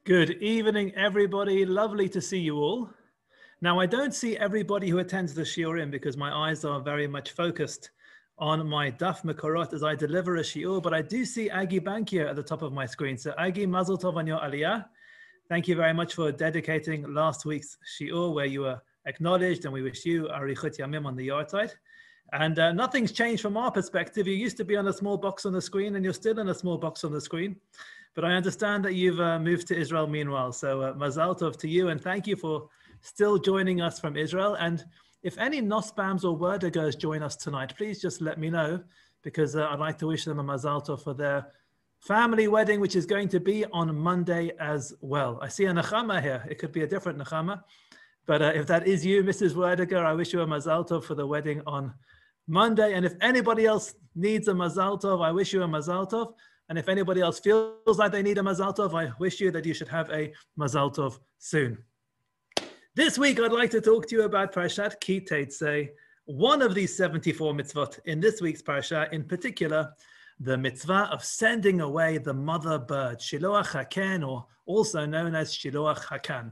Good evening, everybody. Lovely to see you all. Now, I don't see everybody who attends the shiurim because my eyes are very much focused on my daf mekorot as I deliver a shiur, but I do see Agi Bankia at the top of my screen. So Agi, mazel tov on your aliyah. Thank you very much for dedicating last week's shiur where you were acknowledged, and we wish you arichut yamim on the yahrzeit. And nothing's changed from our perspective. You used to be on a small box on the screen, and you're still in a small box on the screen. But I understand that you've moved to Israel meanwhile. So mazal tov to you, and thank you for still joining us from Israel. And if any Nosbams or Wordagers join us tonight, please just let me know, because I'd like to wish them a mazal tov for their family wedding, which is going to be on Monday as well. I see a nechama here. It could be a different nechama. But if that is you, Mrs. Werdiger, I wish you a mazal tov for the wedding on Monday. And if anybody else needs a mazal tov, I wish you a mazal tov. And if anybody else feels like they need a mazal tov, I wish you that you should have a mazal tov soon. This week, I'd like to talk to you about Parshat Ki Teitzei, one of these 74 mitzvot in this week's Parsha, in particular, the mitzvah of sending away the mother bird, Shiloach Haken, or also known as Shiloach Hakan.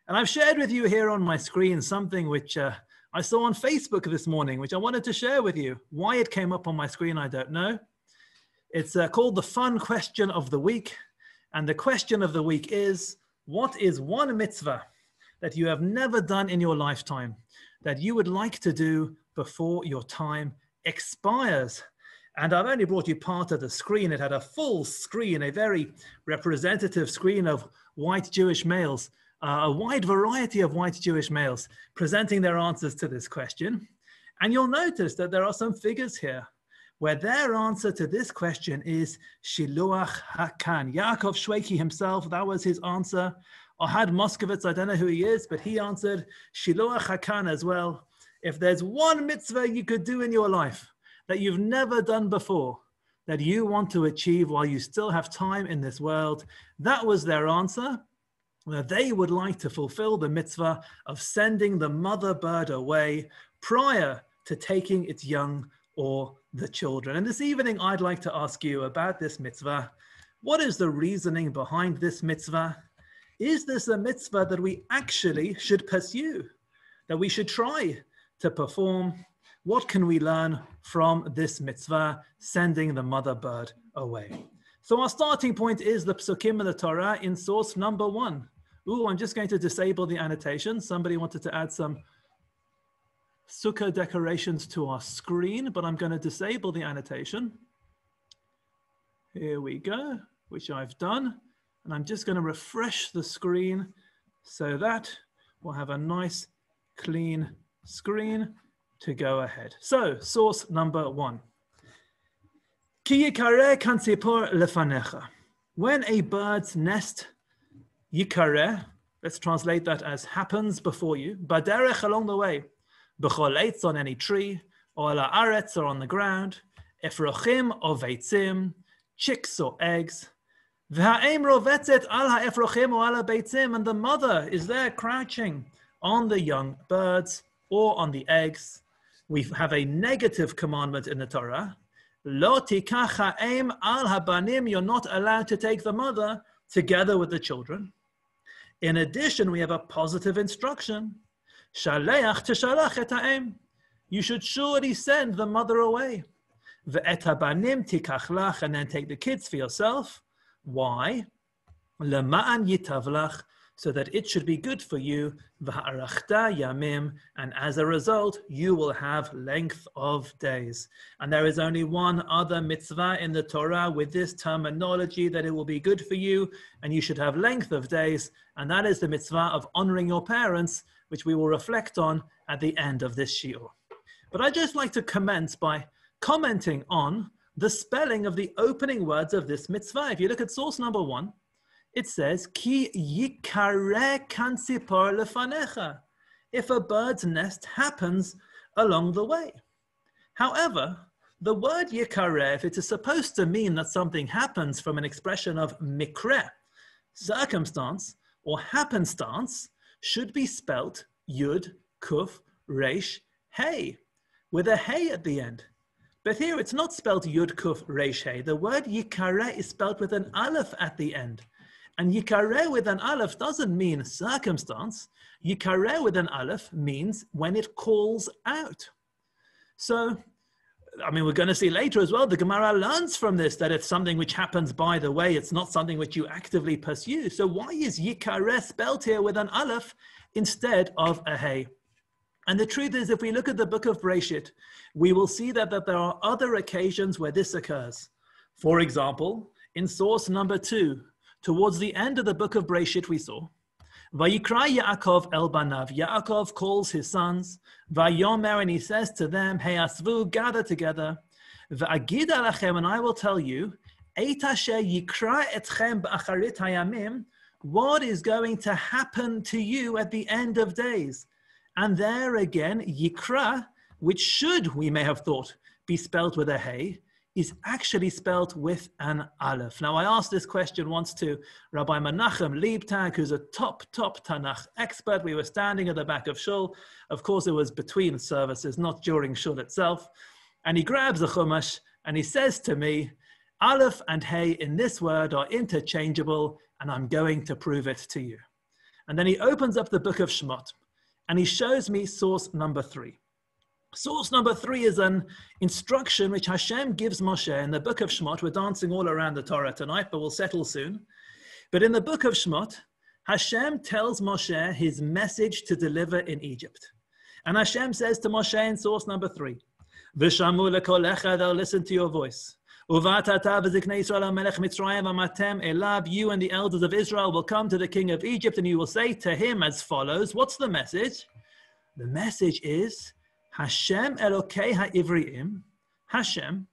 And I've shared with you here on my screen something which I saw on Facebook this morning, which I wanted to share with you. Why it came up on my screen, I don't know. It's called the Fun Question of the Week. And the question of the week is, what is one mitzvah that you have never done in your lifetime that you would like to do before your time expires? And I've only brought you part of the screen. It had a full screen, a very representative screen of white Jewish males, a wide variety of white Jewish males presenting their answers to this question. And you'll notice that there are some figures here where their answer to this question is Shiluach Hakan. Yaakov Shweki himself, that was his answer. Ohad Moskovitz, I don't know who he is, but he answered Shiluach Hakan as well. If there's one mitzvah you could do in your life that you've never done before, that you want to achieve while you still have time in this world, that was their answer. They would like to fulfill the mitzvah of sending the mother bird away prior to taking its young or the children. And this evening, I'd like to ask you about this mitzvah. What is the reasoning behind this mitzvah? Is this a mitzvah that we actually should pursue, that we should try to perform? What can we learn from this mitzvah, sending the mother bird away? So our starting point is the psukim of the Torah in source number 1. Ooh, I'm just going to disable the annotation. Somebody wanted to add some sukkah decorations to our screen, but I'm going to disable the annotation. Here we go, which I've done. And I'm just going to refresh the screen so that we'll have a nice clean screen to go ahead. So, source number 1. Ki yikareh kan tzipor lefanecha. When a bird's nest, yikareh, let's translate that as happens before you, baderech, along the way, b'chol eitz, on any tree, or ala aretz, or on the ground, efrochim or veitzim, chicks or eggs, v'ha'em rovetzet al ha'efrochim or ala beitzim, and the mother is there crouching on the young birds or on the eggs. We have a negative commandment in the Torah. Lo tikach ha'em al habanim, you're not allowed to take the mother together with the children. In addition, we have a positive instruction. Shaleach teshalach et ha'em. You should surely send the mother away. Ve'et habanim tikach lach, and then take the kids for yourself. Why? Lema'an yitavlach, so that it should be good for you. V'ha'arachta yamim, and as a result, you will have length of days. And there is only one other mitzvah in the Torah with this terminology that it will be good for you, and you should have length of days, and that is the mitzvah of honoring your parents, which we will reflect on at the end of this shiur. But I'd just like to commence by commenting on the spelling of the opening words of this mitzvah. If you look at source number 1, it says, Ki yikareh kan tzipor lefanecha. If a bird's nest happens along the way. However, the word yikareh, if it is supposed to mean that something happens from an expression of mikre, circumstance or happenstance, should be spelt Yud, Kuf, Resh, Hey, with a Hey at the end. But here it's not spelled Yud, Kuf, Resh, Hey. The word Yikareh is spelled with an Aleph at the end. And yikareh with an aleph doesn't mean circumstance. Yikareh with an aleph means when it calls out. So, I mean, we're going to see later as well, the Gemara learns from this that it's something which happens by the way. It's not something which you actively pursue. So why is yikareh spelled here with an aleph instead of a hey? And the truth is, if we look at the book of Bereshit, we will see that there are other occasions where this occurs. For example, in source number 2, towards the end of the book of Bereshit, we saw, Vayikra Yaakov el banav. Yaakov calls his sons, Vayomer, and he says to them, Heasvu, gather together, Va'agid alachem, and I will tell you, Eit asher yikra etchem ba'acharit hayamim, what is going to happen to you at the end of days. And there again, Yikra, which should, we may have thought, be spelled with a hey, is actually spelled with an aleph. Now, I asked this question once to Rabbi Menachem Liebtag, who's a top Tanakh expert. We were standing at the back of Shul. Of course, it was between services, not during Shul itself. And he grabs a Chumash and he says to me, aleph and hey in this word are interchangeable, and I'm going to prove it to you. And then he opens up the book of Shemot, and he shows me source number 3. Source number 3 is an instruction which Hashem gives Moshe in the book of Shemot. We're dancing all around the Torah tonight, but we'll settle soon. But in the book of Shemot, Hashem tells Moshe his message to deliver in Egypt. And Hashem says to Moshe in source number 3, V'shamu lekolecha, they'll listen to your voice. Uvatata v'ziknei Yisrael melech Mitzrayim amatem elab, you and the elders of Israel will come to the king of Egypt, and you will say to him as follows. What's the message? The message is, Hashem Elokei ha'ivriim, Hashem,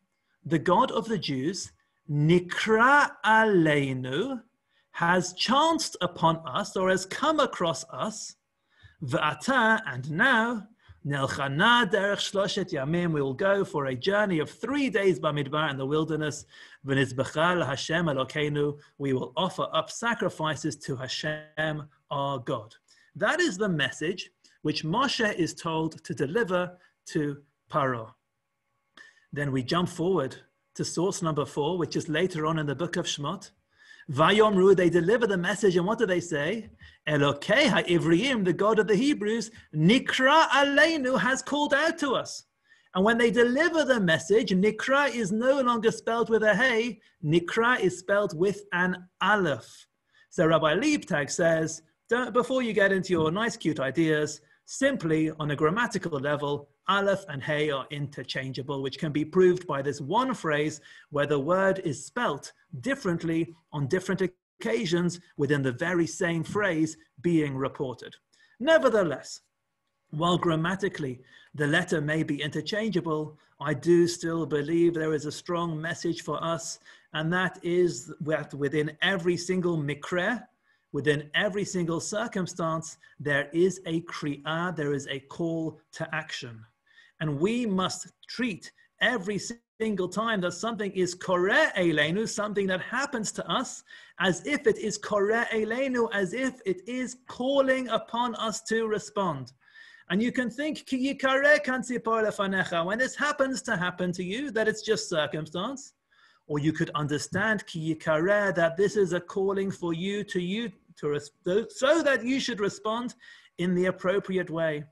the God of the Jews, nikra aleinu, has chanced upon us, or has come across us, v'ata, and now, Nelchana derech shloshet yamim, we will go for a journey of 3 days Bamidbar in the wilderness. V'nizbechal Hashem Elokeinu, we will offer up sacrifices to Hashem our God. That is the message which Moshe is told to deliver to Paro. Then we jump forward to source number 4, which is later on in the book of Shemot. Vayomru, they deliver the message, and what do they say? Elokei ha'ivriim, the God of the Hebrews, Nikra aleinu, has called out to us. And when they deliver the message, Nikra is no longer spelled with a hey, Nikra is spelled with an aleph. So Rabbi Liebtag says, before you get into your nice cute ideas, simply on a grammatical level, aleph and hey are interchangeable, which can be proved by this one phrase where the word is spelt differently on different occasions within the very same phrase being reported. Nevertheless, while grammatically the letter may be interchangeable, I do still believe there is a strong message for us, and that is that within every single mikra, within every single circumstance, there is a kri'ah, there is a call to action. And we must treat every single time that something is koreh eleinu, something that happens to us, as if it is koreh eleinu, as if it is calling upon us to respond. And you can think, ki yikareh kan tzipor lefanecha, when this happens to happen to you, that it's just circumstance. Or you could understand ki yikareh, that this is a calling for you so that you should respond in the appropriate way.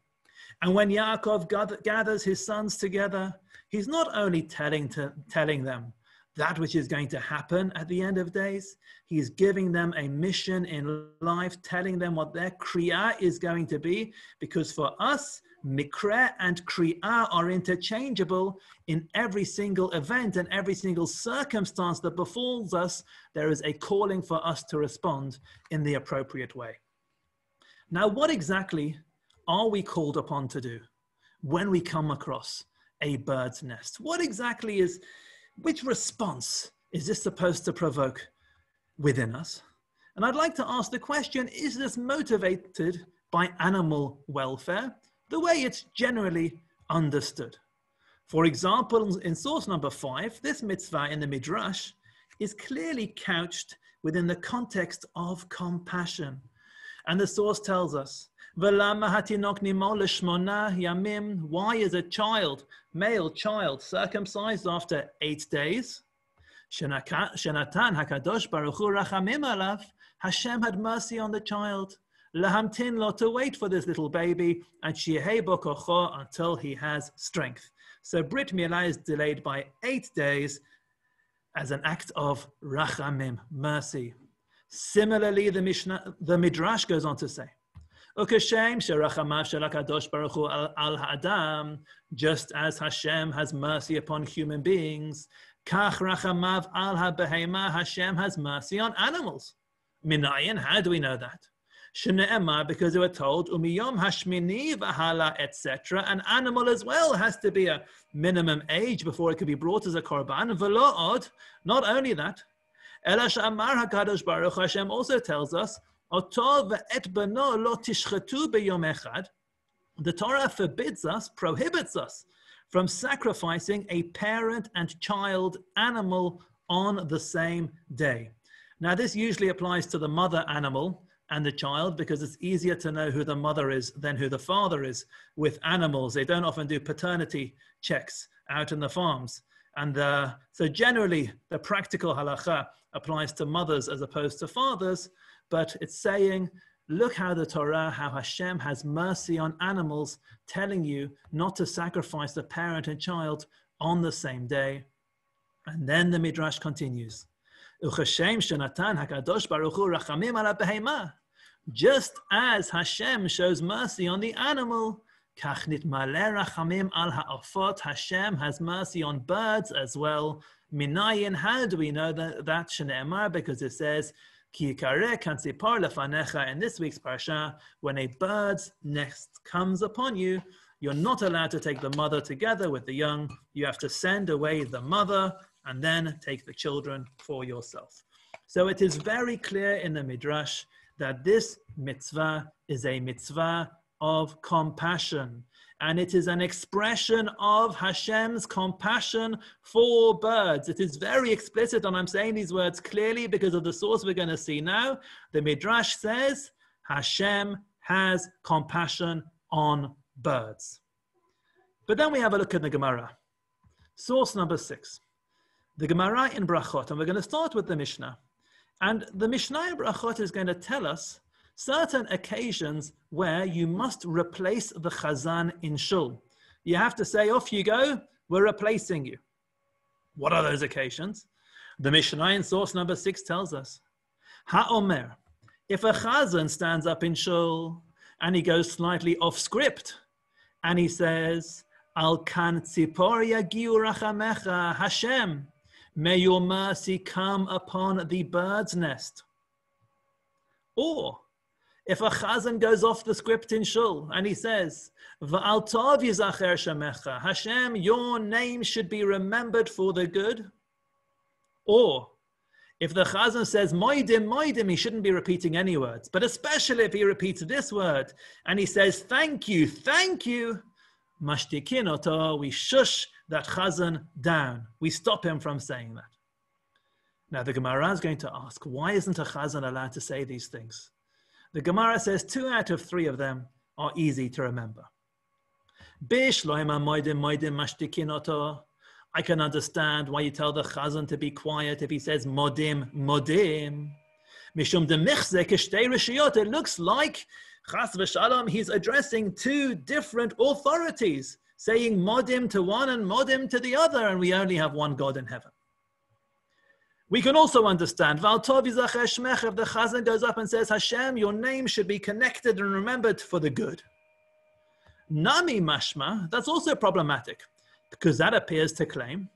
And when Yaakov gathers his sons together, he's not only telling them that which is going to happen at the end of days, he's giving them a mission in life, telling them what their kriyah is going to be, because for us, mikra and kriyah are interchangeable. In every single event and every single circumstance that befalls us, there is a calling for us to respond in the appropriate way. Now, what exactly are we called upon to do when we come across a bird's nest? Which response is this supposed to provoke within us? And I'd like to ask the question, is this motivated by animal welfare, the way it's generally understood? For example, in source number 5, this mitzvah in the Midrash is clearly couched within the context of compassion. And the source tells us, why is a male child, circumcised after 8 days? Hashem had mercy on the child. Lahamtin lo, to wait for this little baby, and shehei bo kocho, until he has strength. So Brit Milah is delayed by 8 days as an act of rachamim, mercy. Similarly, the Midrash goes on to say, Ukashem sherachamav shel HaKadosh Baruch Hu al ha'adam, just as Hashem has mercy upon human beings, kach rachamav al ha'behema, Hashem has mercy on animals. Minayin, how do we know that? Shne'emar, because they were told, umiyom hashmini v'hala, etc. An animal as well has to be a minimum age before it could be brought as a korban. V'lo od, not only that, ela she'amar HaKadosh Baruch Hu, Hashem also tells us, oto ve'et bano lo tishchetu b'yom echad. The Torah forbids us, prohibits us from sacrificing a parent and child animal on the same day. Now, this usually applies to the mother animal and the child, because it's easier to know who the mother is than who the father is. With animals, they don't often do paternity checks out in the farms. And so generally, the practical halacha applies to mothers as opposed to fathers, but it's saying, look how the Torah, how Hashem has mercy on animals, telling you not to sacrifice the parent and child on the same day. And then the Midrash continues. Just as Hashem shows mercy on the animal, Hashem has mercy on birds as well. Minayin, how do we know that? Shne'emar, because it says, Ki yikareh kantzipar lefanecha, in this week's Parsha, when a bird's nest comes upon you, you're not allowed to take the mother together with the young. You have to send away the mother and then take the children for yourself. So it is very clear in the Midrash that this mitzvah is a mitzvah of compassion. And it is an expression of Hashem's compassion for birds. It is very explicit, and I'm saying these words clearly because of the source we're going to see now. The Midrash says, Hashem has compassion on birds. But then we have a look at the Gemara. Source number 6. The Gemara in Brachot, and we're going to start with the Mishnah. And the Mishnah in Brachot is going to tell us certain occasions where you must replace the chazan in shul. You have to say, off you go, we're replacing you. What are those occasions? The Mishnah in source number 6 tells us, Ha'omer, if a chazan stands up in shul and he goes slightly off script and he says, Al kan tzipor yagiu rachamecha, Hashem, may your mercy come upon the bird's nest. Or, if a chazan goes off the script in shul and he says, V'al tov yizacher shemecha, Hashem, your name should be remembered for the good. Or, if the chazan says, Moidim, Moidim, he shouldn't be repeating any words. But especially if he repeats this word and he says, thank you, mashtikin oto, we shush that chazan down. We stop him from saying that. Now the Gemara is going to ask, why isn't a chazan allowed to say these things? The Gemara says 2 out of 3 of them are easy to remember. I can understand why you tell the chazan to be quiet if he says modim, modim. It looks like chas v'shalom, he's addressing 2 different authorities, saying modim to one and modim to the other, and we only have one God in heaven. We can also understand, if the chazan goes up and says, Hashem, your name should be connected and remembered for the good. Nami mashma, that's also problematic, because that appears to claim,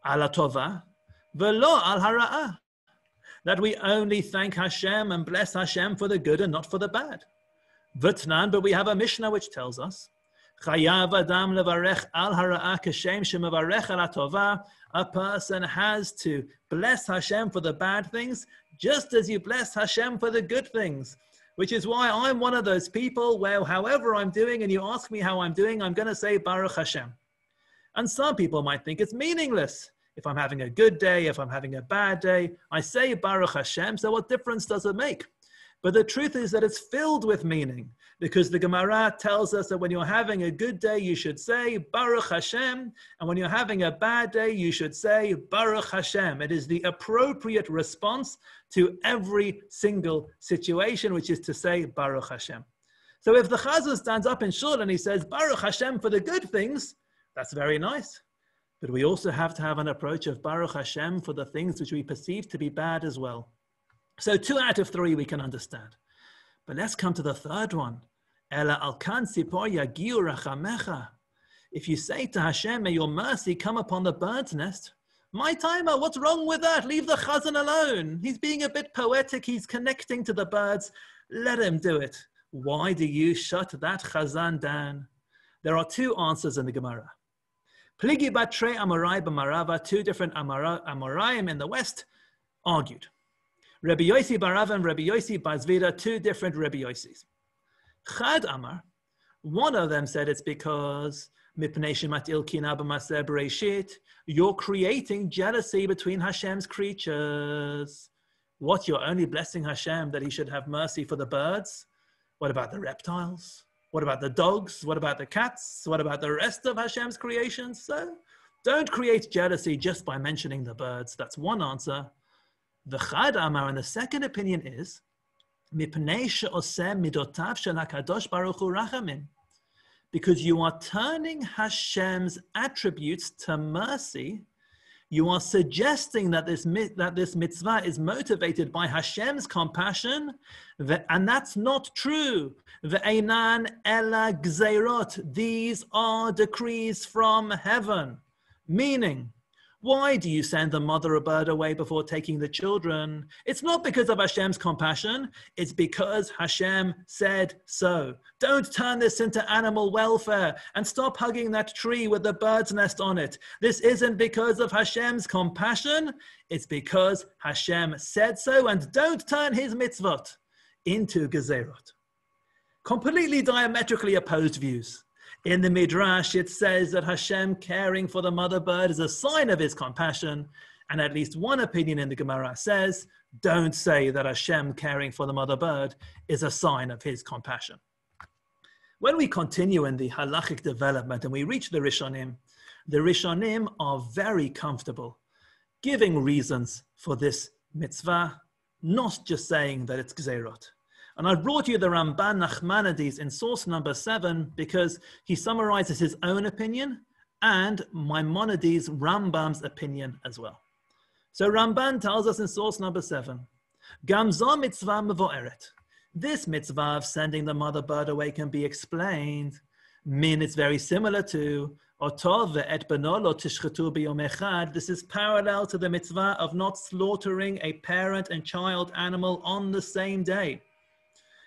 ala tova, velo al hara'ah, that we only thank Hashem and bless Hashem for the good and not for the bad. V'tnan, but we have a Mishnah which tells us, chayav adam levarech al hara'ah kashem shemevarech ala tova, a person has to bless Hashem for the bad things, just as you bless Hashem for the good things. Which is why I'm one of those people where however I'm doing and you ask me how I'm doing, I'm going to say Baruch Hashem. And some people might think it's meaningless. If I'm having a good day, if I'm having a bad day, I say Baruch Hashem, so what difference does it make? But the truth is that it's filled with meaning. Because the Gemara tells us that when you're having a good day, you should say Baruch Hashem, and when you're having a bad day, you should say Baruch Hashem. It is the appropriate response to every single situation, which is to say Baruch Hashem. So if the Chazan stands up in Shul and he says Baruch Hashem for the good things, that's very nice. But we also have to have an approach of Baruch Hashem for the things which we perceive to be bad as well. So 2 out of 3 we can understand. But let's come to the third one. If you say to Hashem, may your mercy come upon the bird's nest, my timer, what's wrong with that? Leave the Chazan alone. He's being a bit poetic. He's connecting to the birds. Let him do it. Why do you shut that Chazan down? There are 2 answers in the Gemara. Pligi batre Amorai b'Marava, 2 different Amoraim in the West, argued. Rabbi Yossi Barav and Rabbi Yossi Bazvira, 2 different Rabbi Yossis. Chad Amar, one of them said it's because you're creating jealousy between Hashem's creatures. What, you're only blessing Hashem that he should have mercy for the birds? What about the reptiles? What about the dogs? What about the cats? What about the rest of Hashem's creations? So don't create jealousy just by mentioning the birds. That's one answer. The Chad Amar, and the second opinion is because you are turning Hashem's attributes to mercy. You are suggesting that this mitzvah is motivated by Hashem's compassion, and that's not true. Ve'einan ela gzeirot. These are decrees from heaven. Meaning, why do you send the mother a bird away before taking the children? It's not because of Hashem's compassion. It's because Hashem said so. Don't turn this into animal welfare and stop hugging that tree with the bird's nest on it. This isn't because of Hashem's compassion. It's because Hashem said so, and don't turn his mitzvot into gezerot. Completely diametrically opposed views. In the Midrash, it says that Hashem caring for the mother bird is a sign of his compassion. And at least one opinion in the Gemara says, don't say that Hashem caring for the mother bird is a sign of his compassion. When we continue in the halachic development and we reach the Rishonim are very comfortable giving reasons for this mitzvah, not just saying that it's gzerot. And I've brought you the Ramban Nachmanides in source number 7 because he summarizes his own opinion and Maimonides' Rambam's opinion as well. So Ramban tells us in source number 7, Gamza mitzvah mevo'eret. This mitzvah of sending the mother bird away can be explained. It's very similar to Otov ve'et beno lo tishchetu b'yom echad. This is parallel to the mitzvah of not slaughtering a parent and child animal on the same day.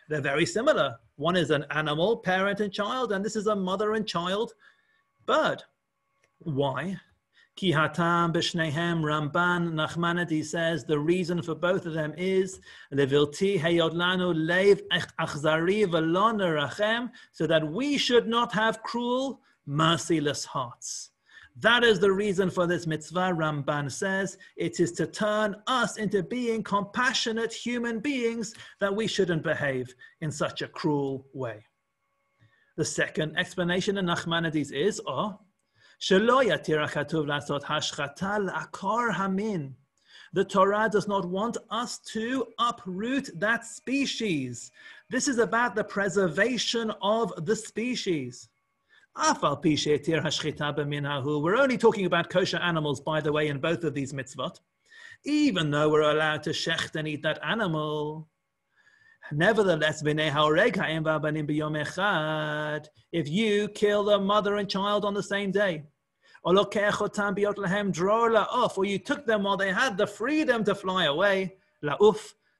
They're very similar. One is an animal, parent and child, and this is a mother and child bird. Why? Ki hatam b'shnehem, Ramban Nachmanides says the reason for both of them is levilti heyod lanu leiv achzari v'lo nerachem, so that we should not have cruel, merciless hearts. That is the reason for this mitzvah. Ramban says it is to turn us into being compassionate human beings, that we shouldn't behave in such a cruel way. The second explanation in Nachmanides is, the Torah does not want us to uproot that species. This is about the preservation of the species. We're only talking about kosher animals, by the way, in both of these mitzvot, even though we're allowed to shecht and eat that animal. Nevertheless, if you kill the mother and child on the same day, or you took them while they had the freedom to fly away,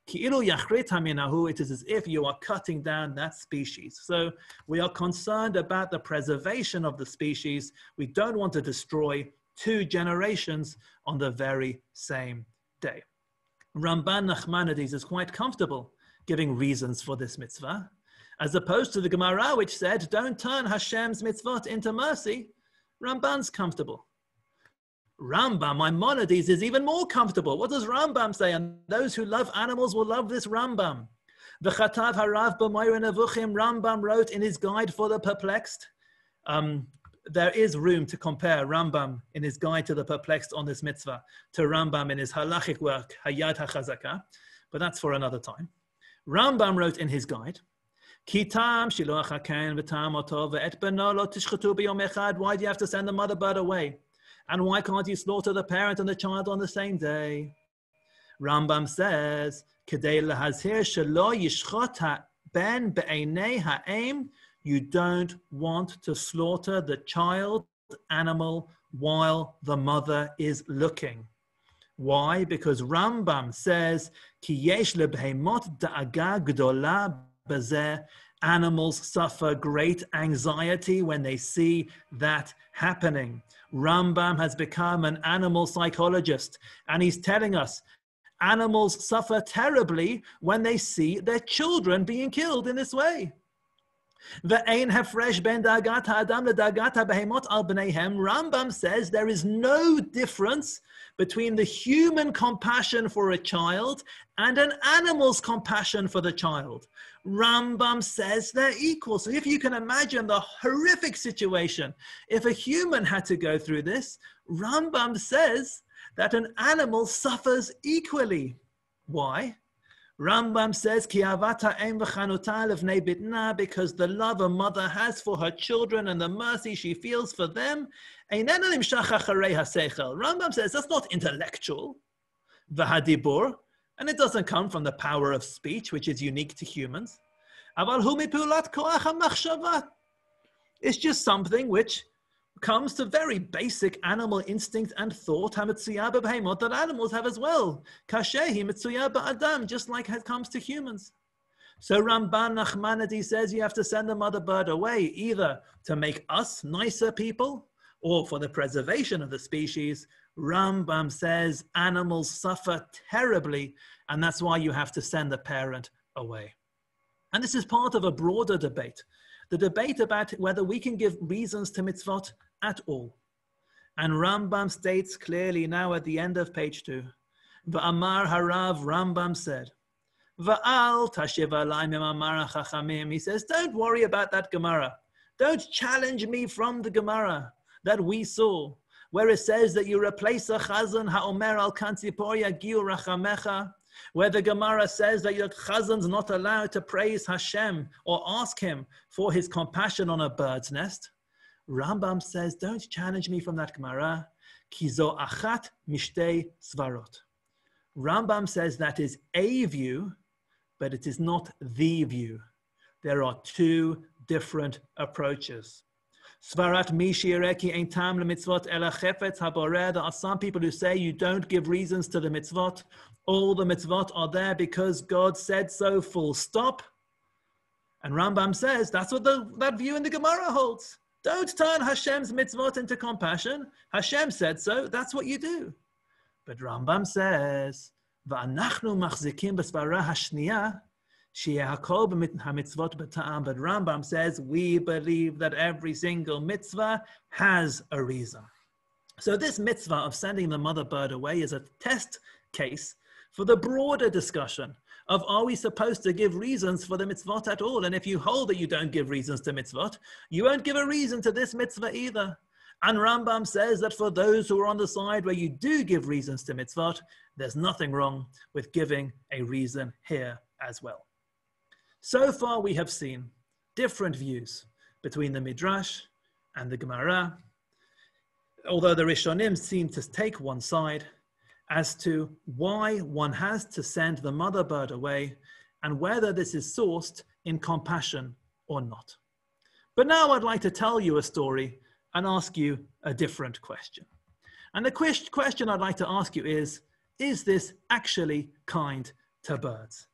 it is as if you are cutting down that species. So we are concerned about the preservation of the species. We don't want to destroy 2 generations on the very same day. Ramban Nachmanides is quite comfortable giving reasons for this mitzvah, as opposed to the Gemara, which said, don't turn Hashem's mitzvot into mercy. Ramban's comfortable. Rambam, Maimonides, is even more comfortable. What does Rambam say? And those who love animals will love this Rambam. V'chatav harav b'moira nevuchim, Rambam wrote in his guide for the perplexed. There is room to compare Rambam in his guide to the perplexed on this mitzvah to Rambam in his halachic work, Hayad HaChazaka, but that's for another time. Rambam wrote in his guide, Kitam shiloach haken v'tam oto ve'et beno lo tishchatu b'yom echad. Why do you have to send the mother bird away? And why can't you slaughter the parent and the child on the same day? Rambam says, Kedei lahazhir shelo yishchot ha'ben be'einei ha'em. You don't want to slaughter the child animal while the mother is looking. Why? Because Rambam says, Ki yesh lebehemot da'aga gdola bazeh. Animals suffer great anxiety when they see that happening. Rambam has become an animal psychologist, and he's telling us animals suffer terribly when they see their children being killed in this way. Rambam says there is no difference between the human compassion for a child and an animal's compassion for the child. Rambam says they're equal. So if you can imagine the horrific situation, if a human had to go through this, Rambam says that an animal suffers equally. Why? Rambam says, because the love a mother has for her children and the mercy she feels for them, Rambam says that's not intellectual, v'hadibur, and it doesn't come from the power of speech, which is unique to humans. It's just something which comes to very basic animal instinct and thought that animals have as well. Just like it comes to humans. So Ramban Nachmanides says you have to send the mother bird away either to make us nicer people or for the preservation of the species. Rambam says animals suffer terribly, and that's why you have to send the parent away. And this is part of a broader debate. The debate about whether we can give reasons to mitzvot at all. And Rambam states clearly now at the end of page 2, V'amar harav, Rambam said, V'al tashiv alay mimamar hachachamim. He says, don't worry about that Gemara. Don't challenge me from the Gemara that we saw, where it says that you replace a chazan ha'omer al kantzipor yagiu rachamecha, where the Gemara says that your chazan's not allowed to praise Hashem or ask him for his compassion on a bird's nest. Rambam says, don't challenge me from that Gemara. Kizo achat mishtei svarot. Rambam says that is a view, but it is not the view. There are two different approaches. Svarat mishireki ein tam lemitzvot ela chefetz haboreh. There are some people who say you don't give reasons to the mitzvot. All the mitzvot are there because God said so, full stop. And Rambam says that's what that view in the Gemara holds. Don't turn Hashem's mitzvot into compassion. Hashem said so, that's what you do. But Rambam says, V'anachnu machzikim b'svara hashniya, sheyeh hakol b'mitzvot b'ta'am. But Rambam says, we believe that every single mitzvah has a reason. So this mitzvah of sending the mother bird away is a test case for the broader discussion of are we supposed to give reasons for the mitzvot at all? And if you hold that you don't give reasons to mitzvot, you won't give a reason to this mitzvah either. And Rambam says that for those who are on the side where you do give reasons to mitzvot, there's nothing wrong with giving a reason here as well. So far we have seen different views between the Midrash and the Gemara, although the Rishonim seem to take one side, as to why one has to send the mother bird away and whether this is sourced in compassion or not. But now I'd like to tell you a story and ask you a different question. And the question I'd like to ask you is this actually kind to birds?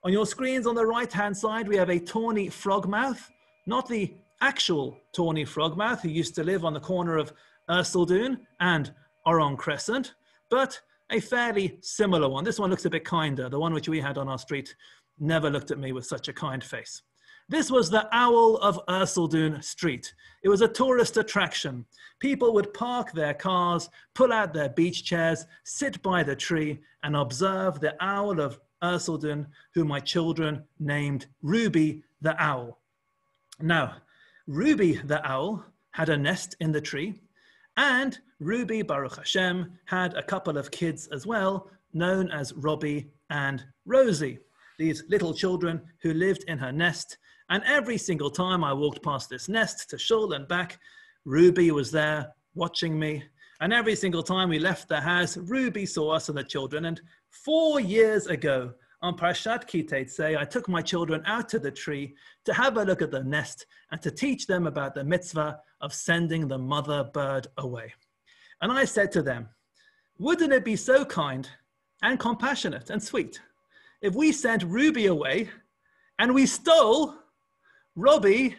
On your screens on the right-hand side, we have a tawny frogmouth, not the actual tawny frogmouth who used to live on the corner of Erseldune and Oron Crescent, but a fairly similar one. This one looks a bit kinder. The one which we had on our street never looked at me with such a kind face. This was the owl of Erseldune Street. It was a tourist attraction. People would park their cars, pull out their beach chairs, sit by the tree and observe the owl of Urseldon, who my children named Ruby the owl. Now, Ruby the owl had a nest in the tree, and Ruby, Baruch Hashem, had a couple of kids as well, known as Robbie and Rosie, these little children who lived in her nest. And every single time I walked past this nest to shul and back, Ruby was there watching me. And every single time we left the house, Ruby saw us and the children. And 4 years ago, on Parshat Kiteitzei, I took my children out to the tree to have a look at the nest and to teach them about the mitzvah of sending the mother bird away. And I said to them, wouldn't it be so kind and compassionate and sweet if we sent Ruby away and we stole Robbie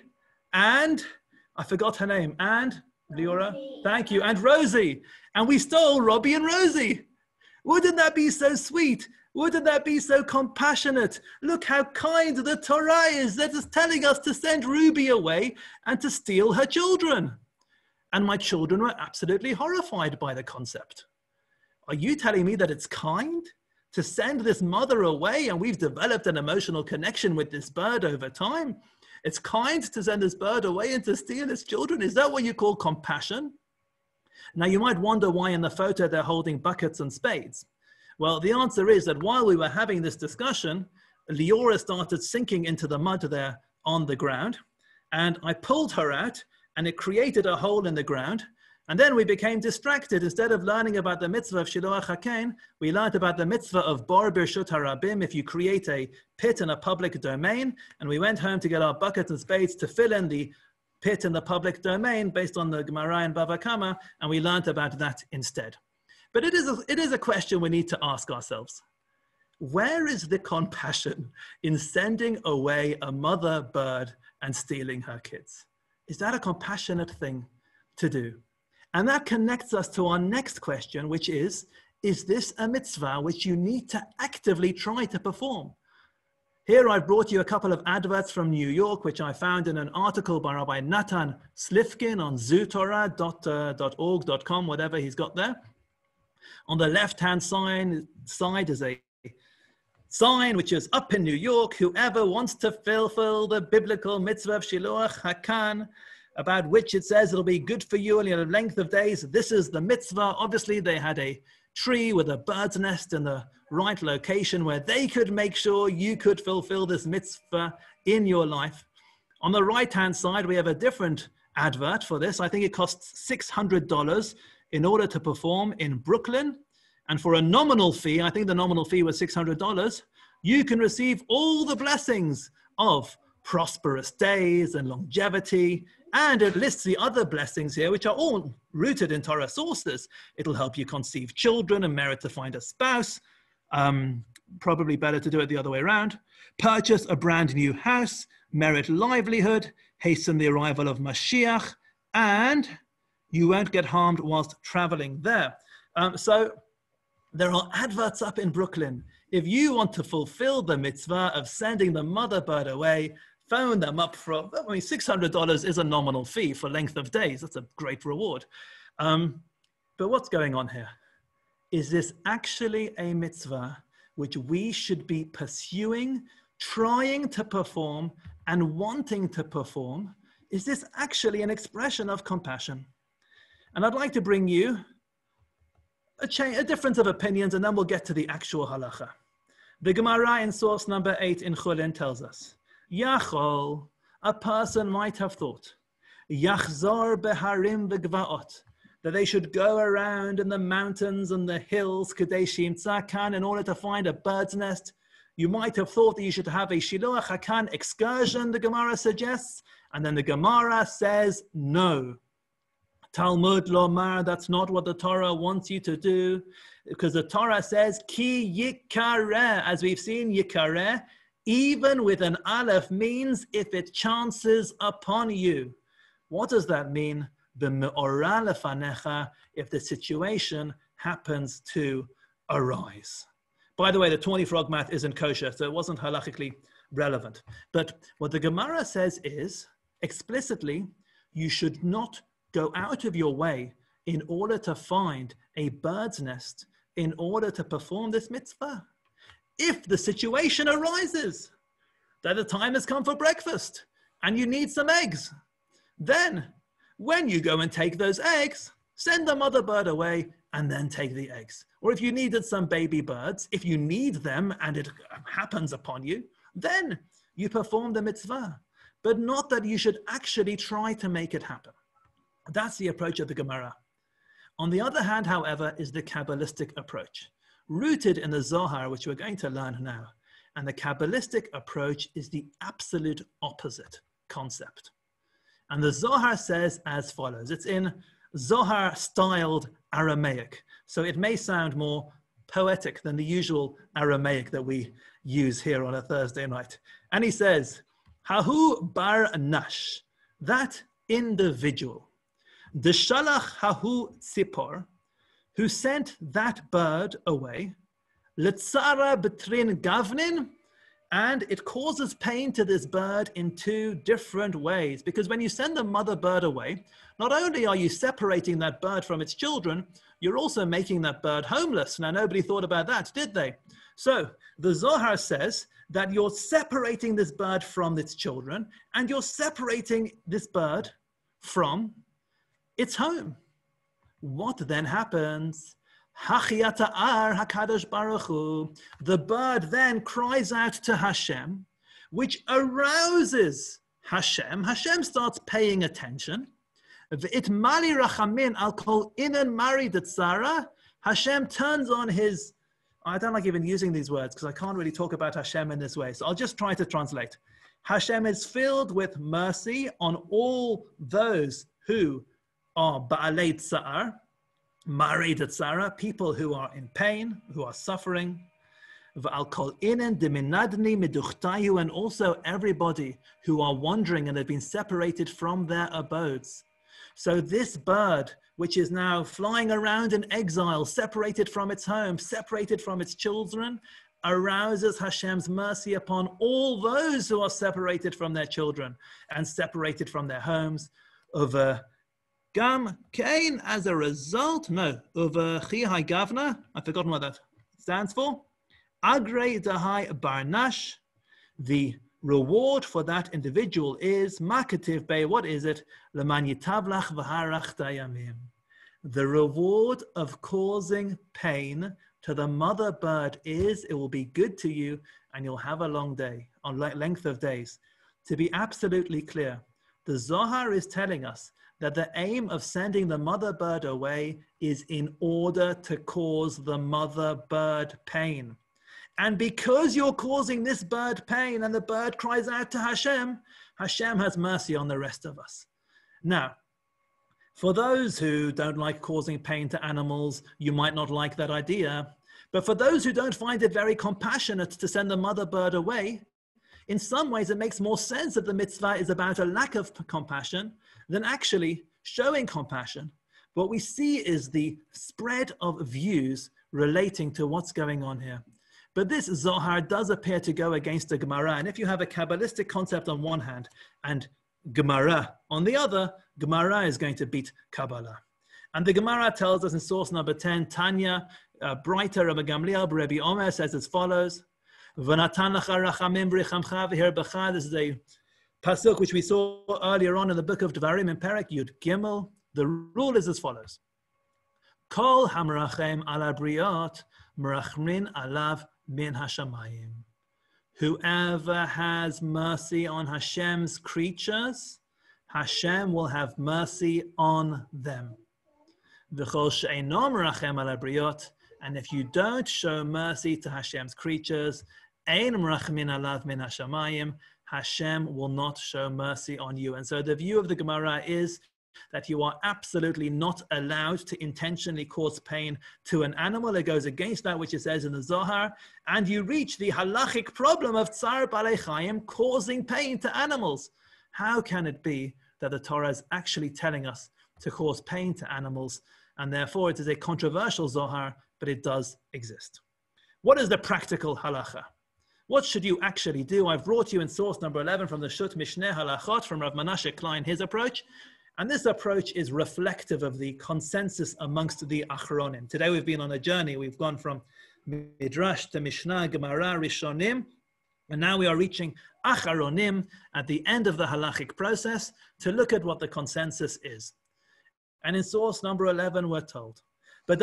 and, I forgot her name, and Leora, thank you, and Rosie, and we stole Robbie and Rosie? Wouldn't that be so sweet? Wouldn't that be so compassionate? Look how kind the Torah is that is telling us to send Ruby away and to steal her children. And my children were absolutely horrified by the concept. Are you telling me that it's kind to send this mother away and we've developed an emotional connection with this bird over time? It's kind to send this bird away and to steal its children? Is that what you call compassion? Now you might wonder why in the photo they're holding buckets and spades. Well, the answer is that while we were having this discussion, Leora started sinking into the mud there on the ground, and I pulled her out and it created a hole in the ground. And then we became distracted. Instead of learning about the mitzvah of Shiloach HaKain, we learned about the mitzvah of Bar Birshut HaRabim, if you create a pit in a public domain. And we went home to get our buckets and spades to fill in the pit in the public domain based on the Gemara and Bava Kama, and we learned about that instead. But it is a question we need to ask ourselves. Where is the compassion in sending away a mother bird and stealing her kids? Is that a compassionate thing to do? And that connects us to our next question, which is this a mitzvah which you need to actively try to perform? Here I've brought you a couple of adverts from New York, which I found in an article by Rabbi Natan Slifkin on zootorah.org.com, whatever he's got there. On the left-hand side is a sign which is up in New York: whoever wants to fulfill the biblical mitzvah of Shiloach HaKan, about which it says it'll be good for you in a length of days. This is the mitzvah. Obviously, they had a tree with a bird's nest in the right location where they could make sure you could fulfill this mitzvah in your life. On the right-hand side, we have a different advert for this. I think it costs $600 in order to perform in Brooklyn. And for a nominal fee, I think the nominal fee was $600, you can receive all the blessings of prosperous days and longevity. And it lists the other blessings here, which are all rooted in Torah sources. It'll help you conceive children and merit to find a spouse. Probably better to do it the other way around. Purchase a brand new house, merit livelihood, hasten the arrival of Mashiach, and you won't get harmed whilst traveling there. So there are adverts up in Brooklyn. If you want to fulfill the mitzvah of sending the mother bird away, phone them up for, I mean, $600 is a nominal fee for length of days. That's a great reward. But what's going on here? Is this actually a mitzvah which we should be pursuing, trying to perform, and wanting to perform? Is this actually an expression of compassion? And I'd like to bring you a difference of opinions, and then we'll get to the actual halacha. The Gemara in source number 8 in Chulin tells us, Yachol, a person might have thought, Yachzor beharim v'gvaot, that they should go around in the mountains and the hills, Kadesh Yimtza Kan, in order to find a bird's nest. You might have thought that you should have a Shiloach HaKan excursion, the Gemara suggests, and then the Gemara says no. Talmud Lomar, that's not what the Torah wants you to do, because the Torah says, Ki Yikareh, as we've seen, Yikareh, even with an aleph, means if it chances upon you. What does that mean? B'me'ora lefanecha, if the situation happens to arise. By the way, the 20 frog math isn't kosher, so it wasn't halachically relevant. But what the Gemara says is, explicitly, you should not go out of your way in order to find a bird's nest, in order to perform this mitzvah. if the situation arises that the time has come for breakfast and you need some eggs, then when you go and take those eggs, send the mother bird away and then take the eggs. Or if you needed some baby birds, if you need them and it happens upon you, then you perform the mitzvah. But not that you should actually try to make it happen. That's the approach of the Gemara. On the other hand, however, is the Kabbalistic approach, rooted in the Zohar, which we're going to learn now. And the Kabbalistic approach is the absolute opposite concept. And the Zohar says as follows. It's in Zohar-styled Aramaic, so it may sound more poetic than the usual Aramaic that we use here on a Thursday night. And he says, Hahu bar nash, that individual, the shalach hahu tzipor, who sent that bird away, letzara betrin gavnin, and it causes pain to this bird in two different ways. Because when you send the mother bird away, not only are you separating that bird from its children, you're also making that bird homeless. Now, nobody thought about that, did they? So the Zohar says that you're separating this bird from its children, and you're separating this bird from its home. What then happens? The bird then cries out to Hashem, which arouses Hashem. Hashem starts paying attention. Hashem turns on his, I don't like even using these words because I can't really talk about Hashem in this way. So I'll just try to translate. Hashem is filled with mercy on all those who are Ba'alei Tsa'ar, Marei Tsa'ara, people who are in pain, who are suffering. And also everybody who are wandering and have been separated from their abodes. So this bird, which is now flying around in exile, separated from its home, separated from its children, arouses Hashem's mercy upon all those who are separated from their children and separated from their homes. Of Gam Kain, as a result, of Chihai Gavna, I've forgotten what that stands for. Agrei Dahai Barnash, the reward for that individual is Makativ Bey, what is it? Leman Yitavlach V'harach Dayamim. The reward of causing pain to the mother bird is it will be good to you and you'll have a long day, on length of days. To be absolutely clear, the Zohar is telling us that the aim of sending the mother bird away is in order to cause the mother bird pain. And because you're causing this bird pain and the bird cries out to Hashem, Hashem has mercy on the rest of us. Now, for those who don't like causing pain to animals, you might not like that idea. But for those who don't find it very compassionate to send the mother bird away, in some ways it makes more sense that the mitzvah is about a lack of compassion than actually showing compassion. What we see is the spread of views relating to what's going on here. But this Zohar does appear to go against the Gemara. And if you have a Kabbalistic concept on one hand and Gemara on the other, Gemara is going to beat Kabbalah. And the Gemara tells us in source number 10, Tanya, brighter Rabbi Gamliel, Rabbi Omer says as follows, V'natan lecha rachamim v'richamcha v'her b'cha. This is a pasuk which we saw earlier on in the book of Devarim in Perek Yud Gimel. The rule is as follows. Kol hamrachem ala briot merachmin alav min hashamayim. Whoever has mercy on Hashem's creatures, Hashem will have mercy on them. V'chol she'eino merachem ala briot. And if you don't show mercy to Hashem's creatures, ein merachmin alav min hashamayim, Hashem will not show mercy on you. And so the view of the Gemara is that you are absolutely not allowed to intentionally cause pain to an animal. It goes against that which it says in the Zohar. And you reach the halachic problem of tsar balei chayim, causing pain to animals. How can it be that the Torah is actually telling us to cause pain to animals? And therefore it is a controversial Zohar, but it does exist. What is the practical halacha? What should you actually do? I've brought you in source number 11 from the Shut Mishneh Halachot from Rav Menashe Klein, his approach. And this approach is reflective of the consensus amongst the Achronim. Today we've been on a journey. We've gone from Midrash to Mishnah, Gemara, Rishonim. And now we are reaching Acharonim at the end of the halachic process to look at what the consensus is. And in source number 11, we're told, the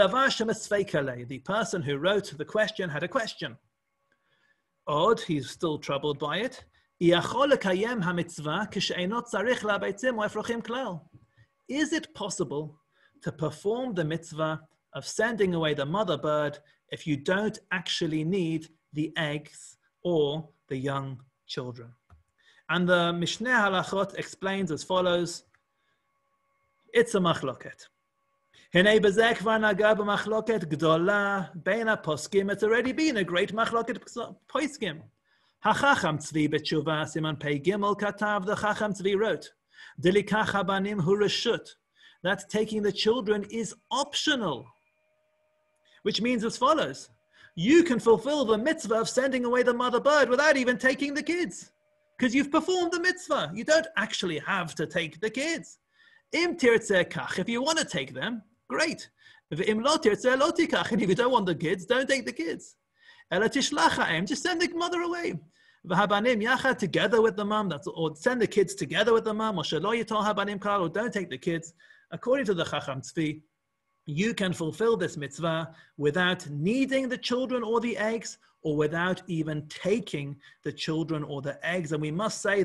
person who wrote the question had a question. Odd, he's still troubled by it. Is it possible to perform the mitzvah of sending away the mother bird if you don't actually need the eggs or the young children? And the Mishneh Halachot explains as follows. It's a machloket. It's already been a great machloket poskim. HaChacham Tzvi b'tshuva siman pei gimel katav, the Chacham Tzvi wrote, Delikach habanim hu reshut, that taking the children is optional, which means as follows. You can fulfill the mitzvah of sending away the mother bird without even taking the kids, because you've performed the mitzvah. You don't actually have to take the kids. Im tirtzeh kach, if you want to take them, great. Im lo tirtzeh lo tikach, and if you don't want the kids, don't take the kids. Ela tishlach ha'em, just send the mother away. V'habanim yachad, together with the mom, or send the kids together with the mom, or shelo yitol habanim klal, or don't take the kids. According to the Chacham Tzvi, you can fulfill this mitzvah without needing the children or the eggs, or without even taking the children or the eggs. And we must say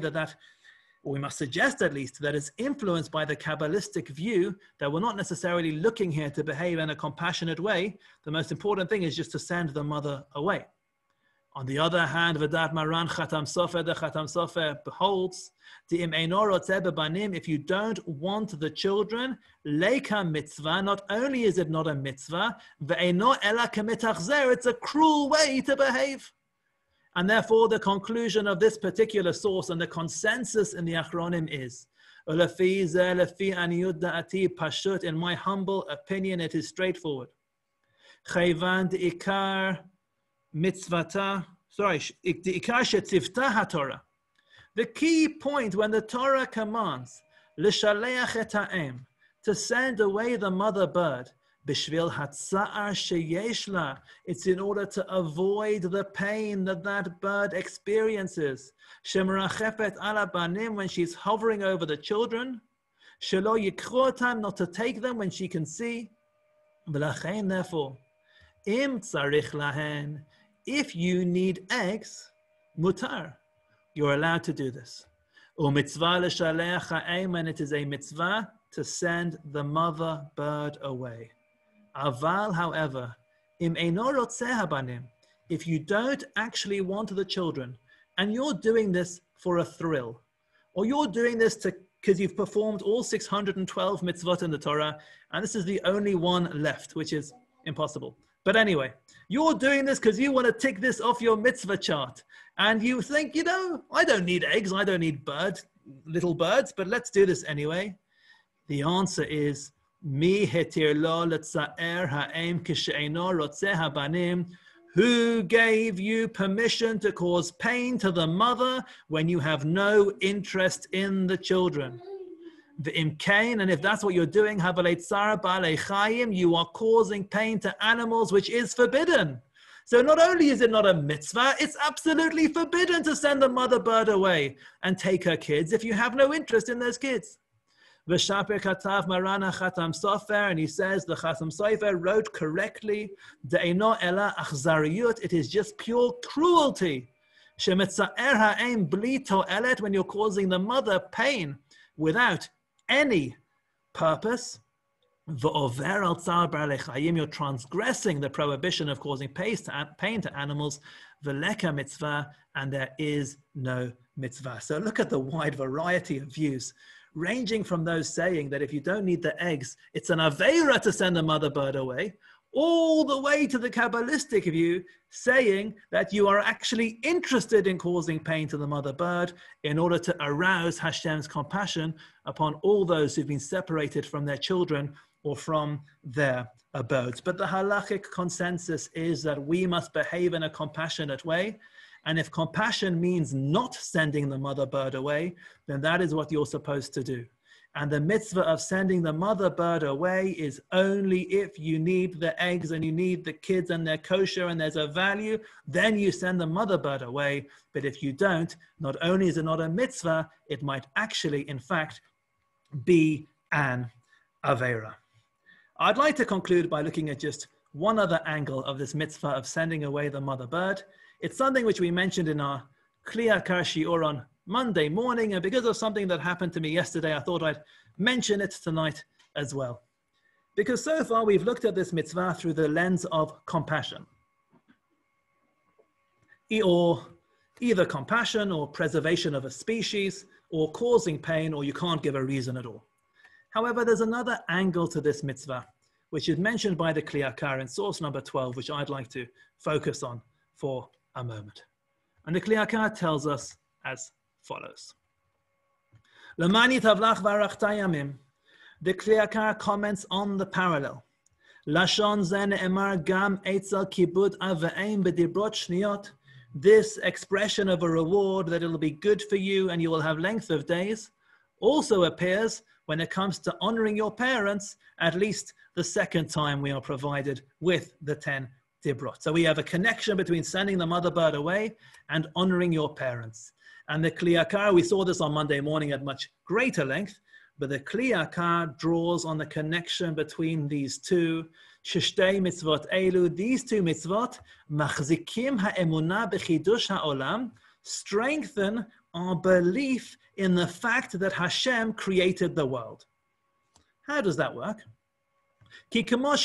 or we must suggest at least, that it's influenced by the Kabbalistic view that we're not necessarily looking here to behave in a compassionate way. The most important thing is just to send the mother away. On the other hand, V'dat Maran Chatam Sofer, the Chatam Sofer beholds, if you don't want the children, leika mitzvah, not only is it not a mitzvah, it's a cruel way to behave. And therefore, the conclusion of this particular source and the consensus in the Achronim is, in my humble opinion, it is straightforward. The key point when the Torah commands to send away the mother bird, it's in order to avoid the pain that bird experiences. When she's hovering over the children, not to take them when she can see. Therefore, if you need eggs, mutar, you're allowed to do this. And it is a mitzvah to send the mother bird away. Aval, however, if you don't actually want the children, and you're doing this for a thrill, or you're doing this because you've performed all 612 mitzvot in the Torah, and this is the only one left, which is impossible. But anyway, you're doing this because you want to tick this off your mitzvah chart, and you think, I don't need eggs, I don't need little birds, but let's do this anyway. The answer is, who gave you permission to cause pain to the mother when you have no interest in the children? And if that's what you're doing, you are causing pain to animals, which is forbidden. So not only is it not a mitzvah, it's absolutely forbidden to send the mother bird away and take her kids if you have no interest in those kids. V'shaper katav marana chatam sofer, and he says the Chatam Sofer wrote correctly, de'eno ela achzariyut, it is just pure cruelty. Shemetza'er ha'em bli to'elet, when you're causing the mother pain without any purpose. V'over al tzar ba'alei chayim, you're transgressing the prohibition of causing pain to animals. V'leka mitzvah, and there is no mitzvah. So look at the wide variety of views, ranging from those saying that if you don't need the eggs, it's an aveira to send the mother bird away, all the way to the Kabbalistic view saying that you are actually interested in causing pain to the mother bird in order to arouse Hashem's compassion upon all those who've been separated from their children or from their abodes. But the halachic consensus is that we must behave in a compassionate way. And if compassion means not sending the mother bird away, then that is what you're supposed to do. And the mitzvah of sending the mother bird away is only if you need the eggs and you need the kids and they're kosher and there's a value, then you send the mother bird away. But if you don't, not only is it not a mitzvah, it might actually, in fact, be an avera. I'd like to conclude by looking at just one other angle of this mitzvah of sending away the mother bird. It's something which we mentioned in our Kli Yakar Shiur on Monday morning, and because of something that happened to me yesterday, I thought I'd mention it tonight as well. Because so far we've looked at this mitzvah through the lens of compassion. Or either compassion or preservation of a species, or causing pain, or you can't give a reason at all. However, there's another angle to this mitzvah, which is mentioned by the Kli Yakar in source number 12, which I'd like to focus on for a moment. And the Kli Yakar tells us as follows. Lamani tavlach varachta yamim. The Kli Yakar comments on the parallel. Lashon zen emar gam etzel kibud aveim b'dibrot shniyot. This expression of a reward that it'll be good for you and you will have length of days also appears when it comes to honoring your parents, at least the second time we are provided with the 10 dibrot. So we have a connection between sending the mother bird away and honoring your parents. And the Kli Yakar, we saw this on Monday morning at much greater length, but the Kli Yakar draws on the connection between these two. Shishtei mitzvot elu, these two mitzvot, machzikim ha'emunah b'chidush ha'olam, strengthen our belief in the fact that Hashem created the world. How does that work? Because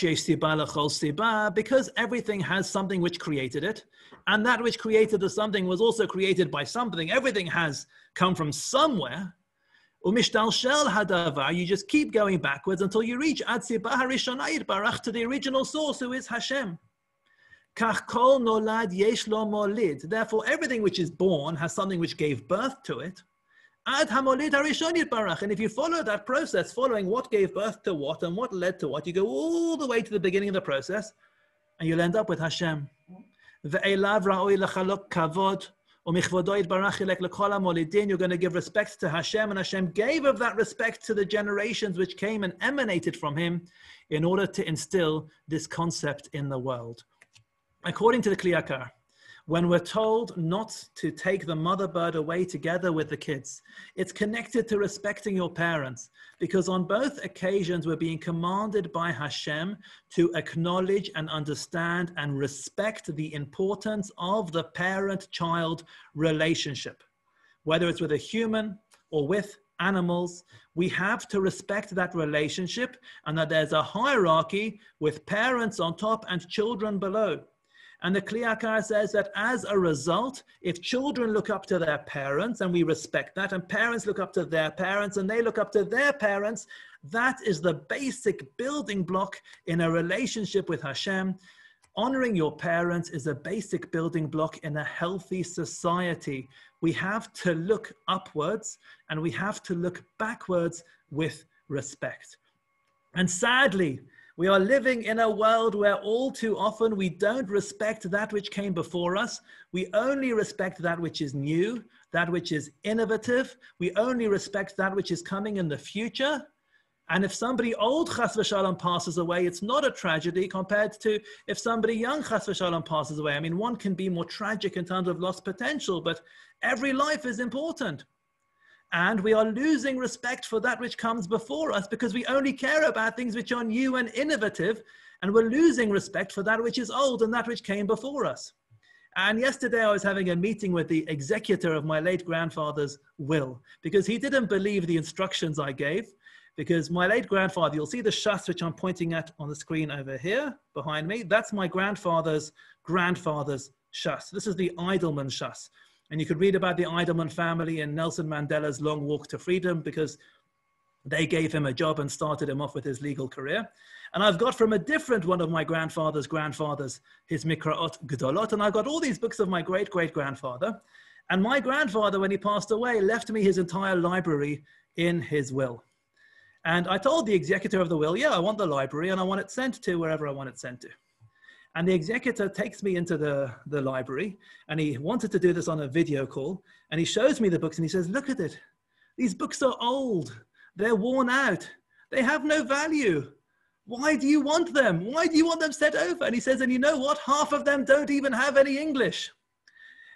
everything has something which created it, and that which created the something was also created by something. Everything has come from somewhere. You just keep going backwards until you reach to the original source, who is Hashem. Therefore, everything which is born has something which gave birth to it. And if you follow that process, following what gave birth to what and what led to what, you go all the way to the beginning of the process, and you'll end up with Hashem. You're going to give respect to Hashem, and Hashem gave of that respect to the generations which came and emanated from him in order to instill this concept in the world. According to the Kli Yakar, when we're told not to take the mother bird away together with the kids, it's connected to respecting your parents, because on both occasions we're being commanded by Hashem to acknowledge and understand and respect the importance of the parent-child relationship. Whether it's with a human or with animals, we have to respect that relationship, and that there's a hierarchy with parents on top and children below. And the Kli Yakar says that as a result, if children look up to their parents and we respect that, and parents look up to their parents and they look up to their parents, that is the basic building block in a relationship with Hashem. Honoring your parents is a basic building block in a healthy society. We have to look upwards and we have to look backwards with respect. And sadly, we are living in a world where all too often we don't respect that which came before us. We only respect that which is new, that which is innovative. We only respect that which is coming in the future. And if somebody old, chas v'shalom, passes away, it's not a tragedy compared to if somebody young, chas v'shalom, passes away. I mean, one can be more tragic in terms of lost potential, but every life is important. And we are losing respect for that which comes before us because we only care about things which are new and innovative, and we're losing respect for that which is old and that which came before us. And yesterday I was having a meeting with the executor of my late grandfather's will, because he didn't believe the instructions I gave, because my late grandfather, you'll see the shas which I'm pointing at on the screen over here behind me, that's my grandfather's shas. This is the Idleman shas. And you could read about the Idleman family in Nelson Mandela's Long Walk to Freedom, because they gave him a job and started him off with his legal career. And I've got from a different one of my grandfather's grandfathers, his Mikra'ot Gdolot, and I've got all these books of my great-great-grandfather. And my grandfather, when he passed away, left me his entire library in his will. And I told the executor of the will, yeah, I want the library and I want it sent to wherever I want it sent to. And the executor takes me into the library, and he wanted to do this on a video call, and he shows me the books and he says, look at it. These books are old. They're worn out. They have no value. Why do you want them? Why do you want them sent over? And he says, and you know what? Half of them don't even have any English.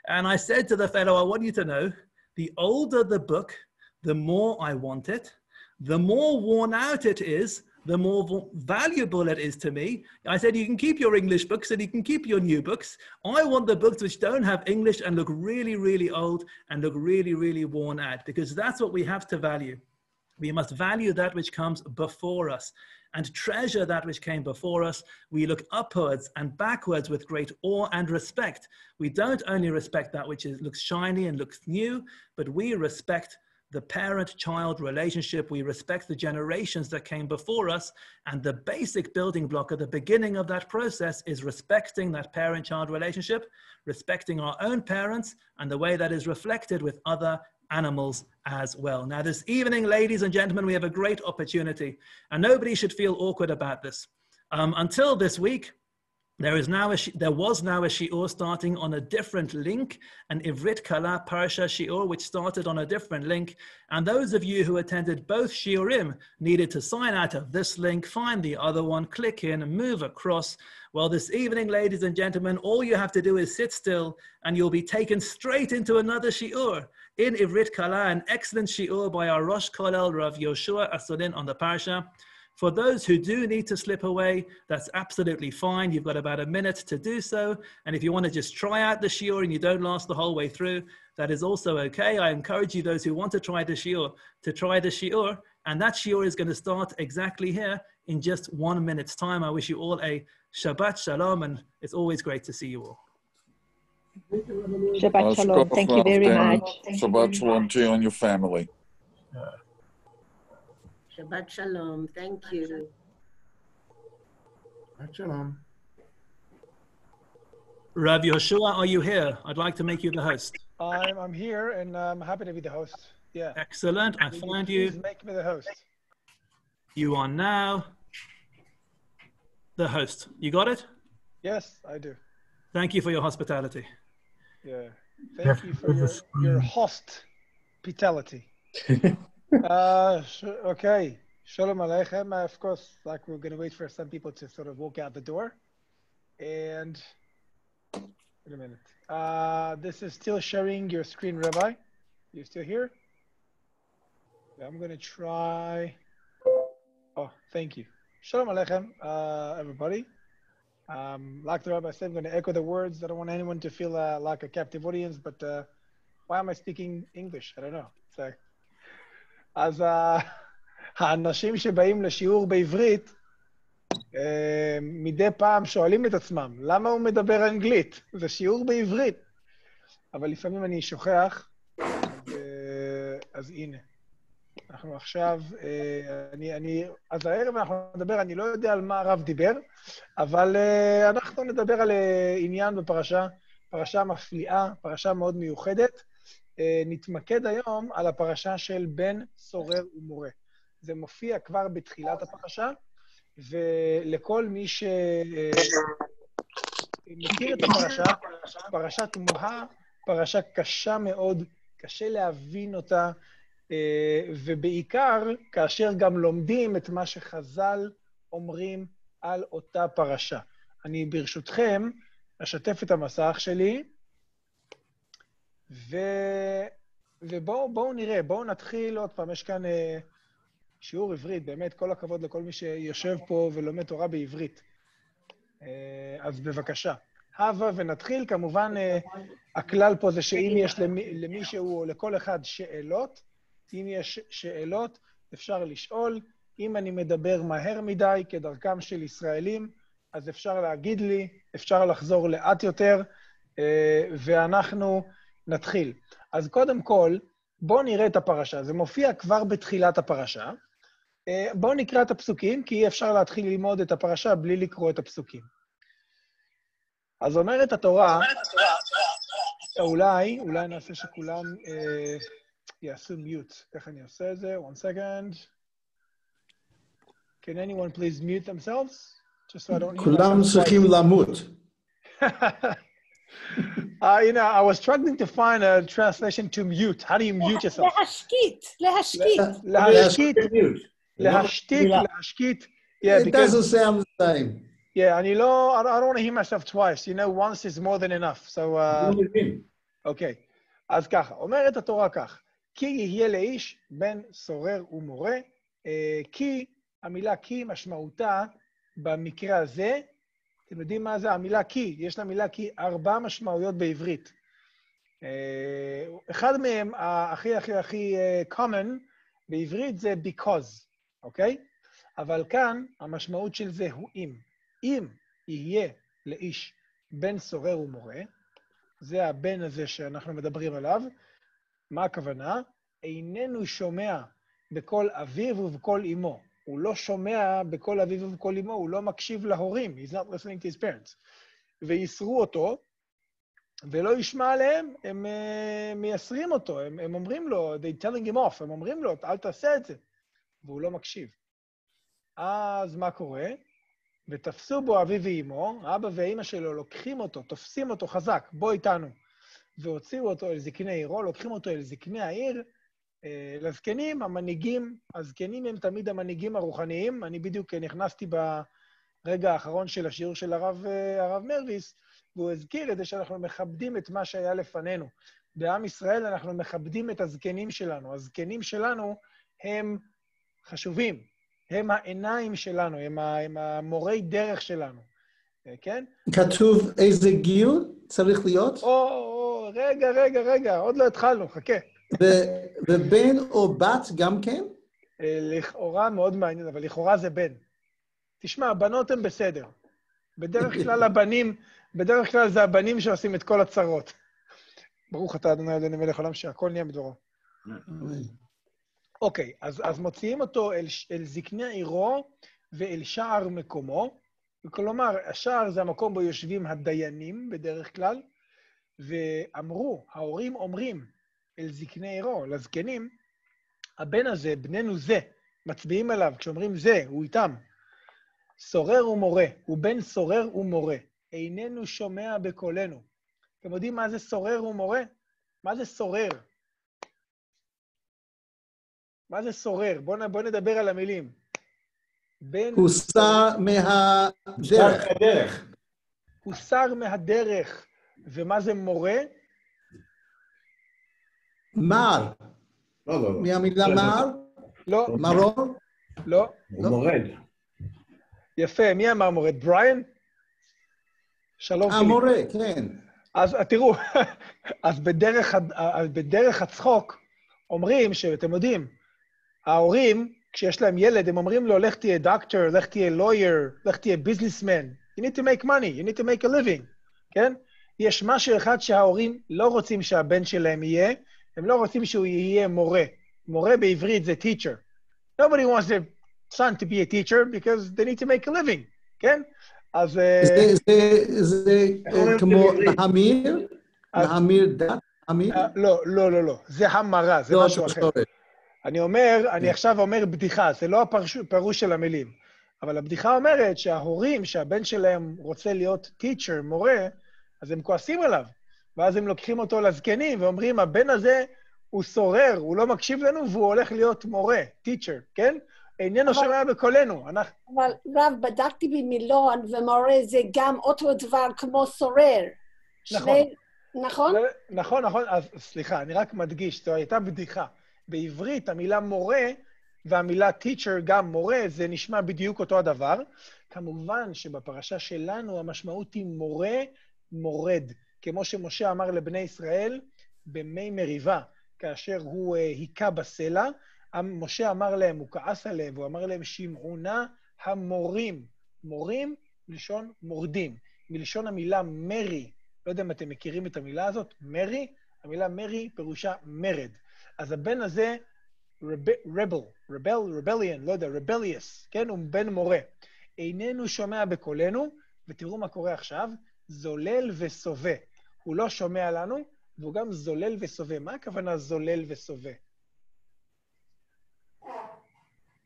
And I said to the fellow, I want you to know, the older the book, the more I want it. The more worn out it is, the more valuable it is to me. I said, you can keep your English books and you can keep your new books. I want the books which don't have English and look really, really old and look really, really worn out, because that's what we have to value. We must value that which comes before us and treasure that which came before us. We look upwards and backwards with great awe and respect. We don't only respect that which looks shiny and looks new, but we respect the parent-child relationship. We respect the generations that came before us. And the basic building block at the beginning of that process is respecting that parent-child relationship, respecting our own parents, and the way that is reflected with other animals as well. Now, this evening, ladies and gentlemen, we have a great opportunity, and nobody should feel awkward about this. Until this week, there was now a shiur starting on a different link, an Ivrit Kala Parsha shiur, which started on a different link. And those of you who attended both shiurim needed to sign out of this link, find the other one, click in, move across. Well, this evening, ladies and gentlemen, all you have to do is sit still and you'll be taken straight into another shiur in Ivrit Kala, an excellent shiur by our Rosh Kollel, Rav Yoshua Asolin, on the Parsha. For those who do need to slip away, that's absolutely fine. You've got about a minute to do so. And if you want to just try out the shiur and you don't last the whole way through, that is also okay. I encourage you, those who want to try the shiur, to try the shiur. And that shiur is going to start exactly here in just 1 minute's time. I wish you all a Shabbat Shalom, and it's always great to see you all. Shabbat Shalom. Thank you very much. Shabbat Shalom to you and your family. Shabbat Shalom. Thank you. Shabbat Shalom. Rav Yoshua, are you here? I'd like to make you the host. I'm here, and I'm happy to be the host. Yeah. Excellent. I find you. Please make me the host. You are now the host. You got it? Yes, I do. Thank you for your hospitality. Yeah. Thank you for your hospitality. Okay. Shalom Aleichem. Of course, like we're going to wait for some people to sort of walk out the door. And wait a minute. This is still sharing your screen, Rabbi. You still here? Yeah, I'm going to try. Oh, thank you. Shalom Aleichem, everybody. Like the Rabbi said, I'm going to echo the words. I don't want anyone to feel like a captive audience, but why am I speaking English? I don't know. So, אז האנשים שבאים לשיעור בעברית מדי פעם שואלים את עצמם, למה הוא מדבר אנגלית? זה שיעור בעברית. אבל לפעמים אני שוכח, אז הנה. אנחנו עכשיו, אז הערב אנחנו נדבר, אני לא יודע על מה הרב דיבר, אבל אנחנו נדבר על עניין בפרשה, פרשה מפליאה, פרשה מאוד מיוחדת. נתמקד היום על הפרשה של בן סורר ומורה. זה מופיע כבר בתחילת הפרשה, ולכל מי שמכיר את הפרשה, פרשה תמוהה, פרשה קשה מאוד, קשה להבין אותה, ובעיקר כאשר גם לומדים את מה שחז"ל אומרים על אותה פרשה. אני ברשותכם אשתף את המסך שלי, ובואו נראה, בואו נתחיל עוד פעם, יש כאן שיעור עברית, באמת כל הכבוד לכל מי שיושב פה ולומד תורה בעברית. אז בבקשה, הווה ונתחיל. כמובן הכלל פה זה שאם יש למישהו או לכל אחד שאלות, אם יש שאלות אפשר לשאול. אם אני מדבר מהר מדי כדרכם של ישראלים, אז אפשר להגיד לי, אפשר לחזור לאט יותר, ואנחנו נתחיל. אז קודם כל, בואו נראה את הפרשה. זה מופיע כבר בתחילת הפרשה. בואו נקרא את הפסוקים, כי אי אפשר להתחיל ללמוד את הפרשה בלי לקרוא את הפסוקים. אז אומרת התורה, אולי נעשה שכולם יעשו מיוט. איך אני עושה את זה? One second. Can anyone please mute themselves? Just so I don't... כולם צריכים למות. You know, I was struggling to find a translation to mute. How do you mute yourself? להשקיט. להשקיט. Yeah, It because doesn't sound the same. yeah, I don't want to hear myself twice. You know, once is more than enough. So, okay. אז ככה, אומרת התורה כך, כי יהיה לאיש בן סורר ומורה, כי, המילה כי משמעותה במקרה הזה, אתם יודעים מה זה המילה כי? יש למילה כי 4 משמעויות בעברית. אחד מהם, הכי common בעברית זה because, אוקיי? אבל כאן המשמעות של זה הוא אם יהיה לאיש בן סורר ומורה, זה הבן הזה שאנחנו מדברים עליו, מה הכוונה? איננו שומע בקול אביו ובקול אמו. הוא לא שומע בקול אביו ובקול אמו, הוא לא מקשיב להורים. He's not listening to his parents. ויסרו אותו, ולא ישמע עליהם, הם מייסרים אותו, הם אומרים לו, they telling him off, הם אומרים לו, אל תעשה את זה. והוא לא מקשיב. אז מה קורה? ותפסו בו אביו ואמו, אבא ואמא שלו לוקחים אותו, תופסים אותו חזק, בוא איתנו. והוציאו אותו אל זקני עירו, לוקחים אותו אל זקני העיר, לזקנים, המנהיגים, הזקנים הם תמיד המנהיגים הרוחניים. אני בדיוק נכנסתי ברגע האחרון של השיעור של הרב מרוויס, והוא הזכיר את זה שאנחנו מכבדים את מה שהיה לפנינו. בעם ישראל אנחנו מכבדים את הזקנים שלנו. הזקנים שלנו הם חשובים, הם העיניים שלנו, הם המורי דרך שלנו, כן? כתוב איזה גיל צריך להיות? רגע, עוד לא התחלנו, חכה. ובן או בת גם כן? לכאורה מאוד מעניין, אבל לכאורה זה בן. תשמע, הבנות הן בסדר. בדרך כלל זה הבנים שעושים את כל הצרות. ברוך אתה אדוני אלוהינו מלך העולם שהכל נהיה בדברו. אוקיי, אז מוציאים אותו אל זקני עירו ואל שער מקומו. כלומר, השער זה המקום בו יושבים הדיינים בדרך כלל, ואמרו, ההורים אומרים אל זקני עירו, לזקנים, הבן הזה, בננו זה, מצביעים עליו, כשאומרים זה, הוא איתם. סורר ומורה, הוא בן סורר ומורה, איננו שומע בקולנו. אתם יודעים מה זה סורר ומורה? מה זה סורר? מה זה סורר? בוא נדבר על המילים. הוסר מהדרך. הוסר מהדרך. ומה זה מורה? מר. לא. מהמילה מר? לא. מרור? לא. הוא מורד. יפה, מי אמר מורד? בריין? שלום פיליפ. מורה, כן. אז תראו, אז בדרך הצחוק אומרים שאתם יודעים, ההורים, כשיש להם ילד, הם אומרים לו, לך תהיה דוקטור, לך תהיה לויר, לך תהיה ביזנסמן. You need to make money, you need to make a living, כן? יש משהו אחד שההורים לא רוצים שהבן שלהם יהיה, הם לא רוצים שהוא יהיה מורה. מורה בעברית זה teacher. Nobody wants their son to be a teacher because they need to make a living, כן? אז... זה כמו להמיר? להמיר דת? לא. זה המרה, זה משהו אחר. אני עכשיו אומר בדיחה, זה לא הפירוש של המילים, אבל הבדיחה אומרת שההורים, שהבן שלהם רוצה להיות teacher, מורה, אז הם כועסים עליו, ואז הם לוקחים אותו לזקנים ואומרים, הבן הזה הוא סורר, הוא לא מקשיב לנו והוא הולך להיות מורה, teacher, כן? איננו שומע בקולנו. אבל רב, בדקתי במילון, ומורה זה גם אותו דבר כמו סורר. נכון? נכון. אז סליחה, אני רק מדגיש, זו הייתה בדיחה. בעברית המילה מורה והמילה teacher, גם מורה, זה נשמע בדיוק אותו הדבר. כמובן שבפרשה שלנו המשמעות היא מורה, מורד. כמו שמשה אמר לבני ישראל במי מריבה, כאשר הוא היכה בסלע, משה אמר להם, הוא כעס עליהם, והוא אמר להם, שמעונה המורים. מורים מלשון מורדים. מלשון המילה מרי. לא יודע אם אתם מכירים את המילה הזאת, מרי. המילה מרי פירושה מרד. אז הבן הזה, rebellion, לא יודע, rebellious, כן? הוא בן מורה. איננו שומע בקולנו, ותראו מה קורה עכשיו, זולל וסובה. הוא לא שומע לנו, והוא גם זולל וסובה. מה הכוונה זולל וסובה?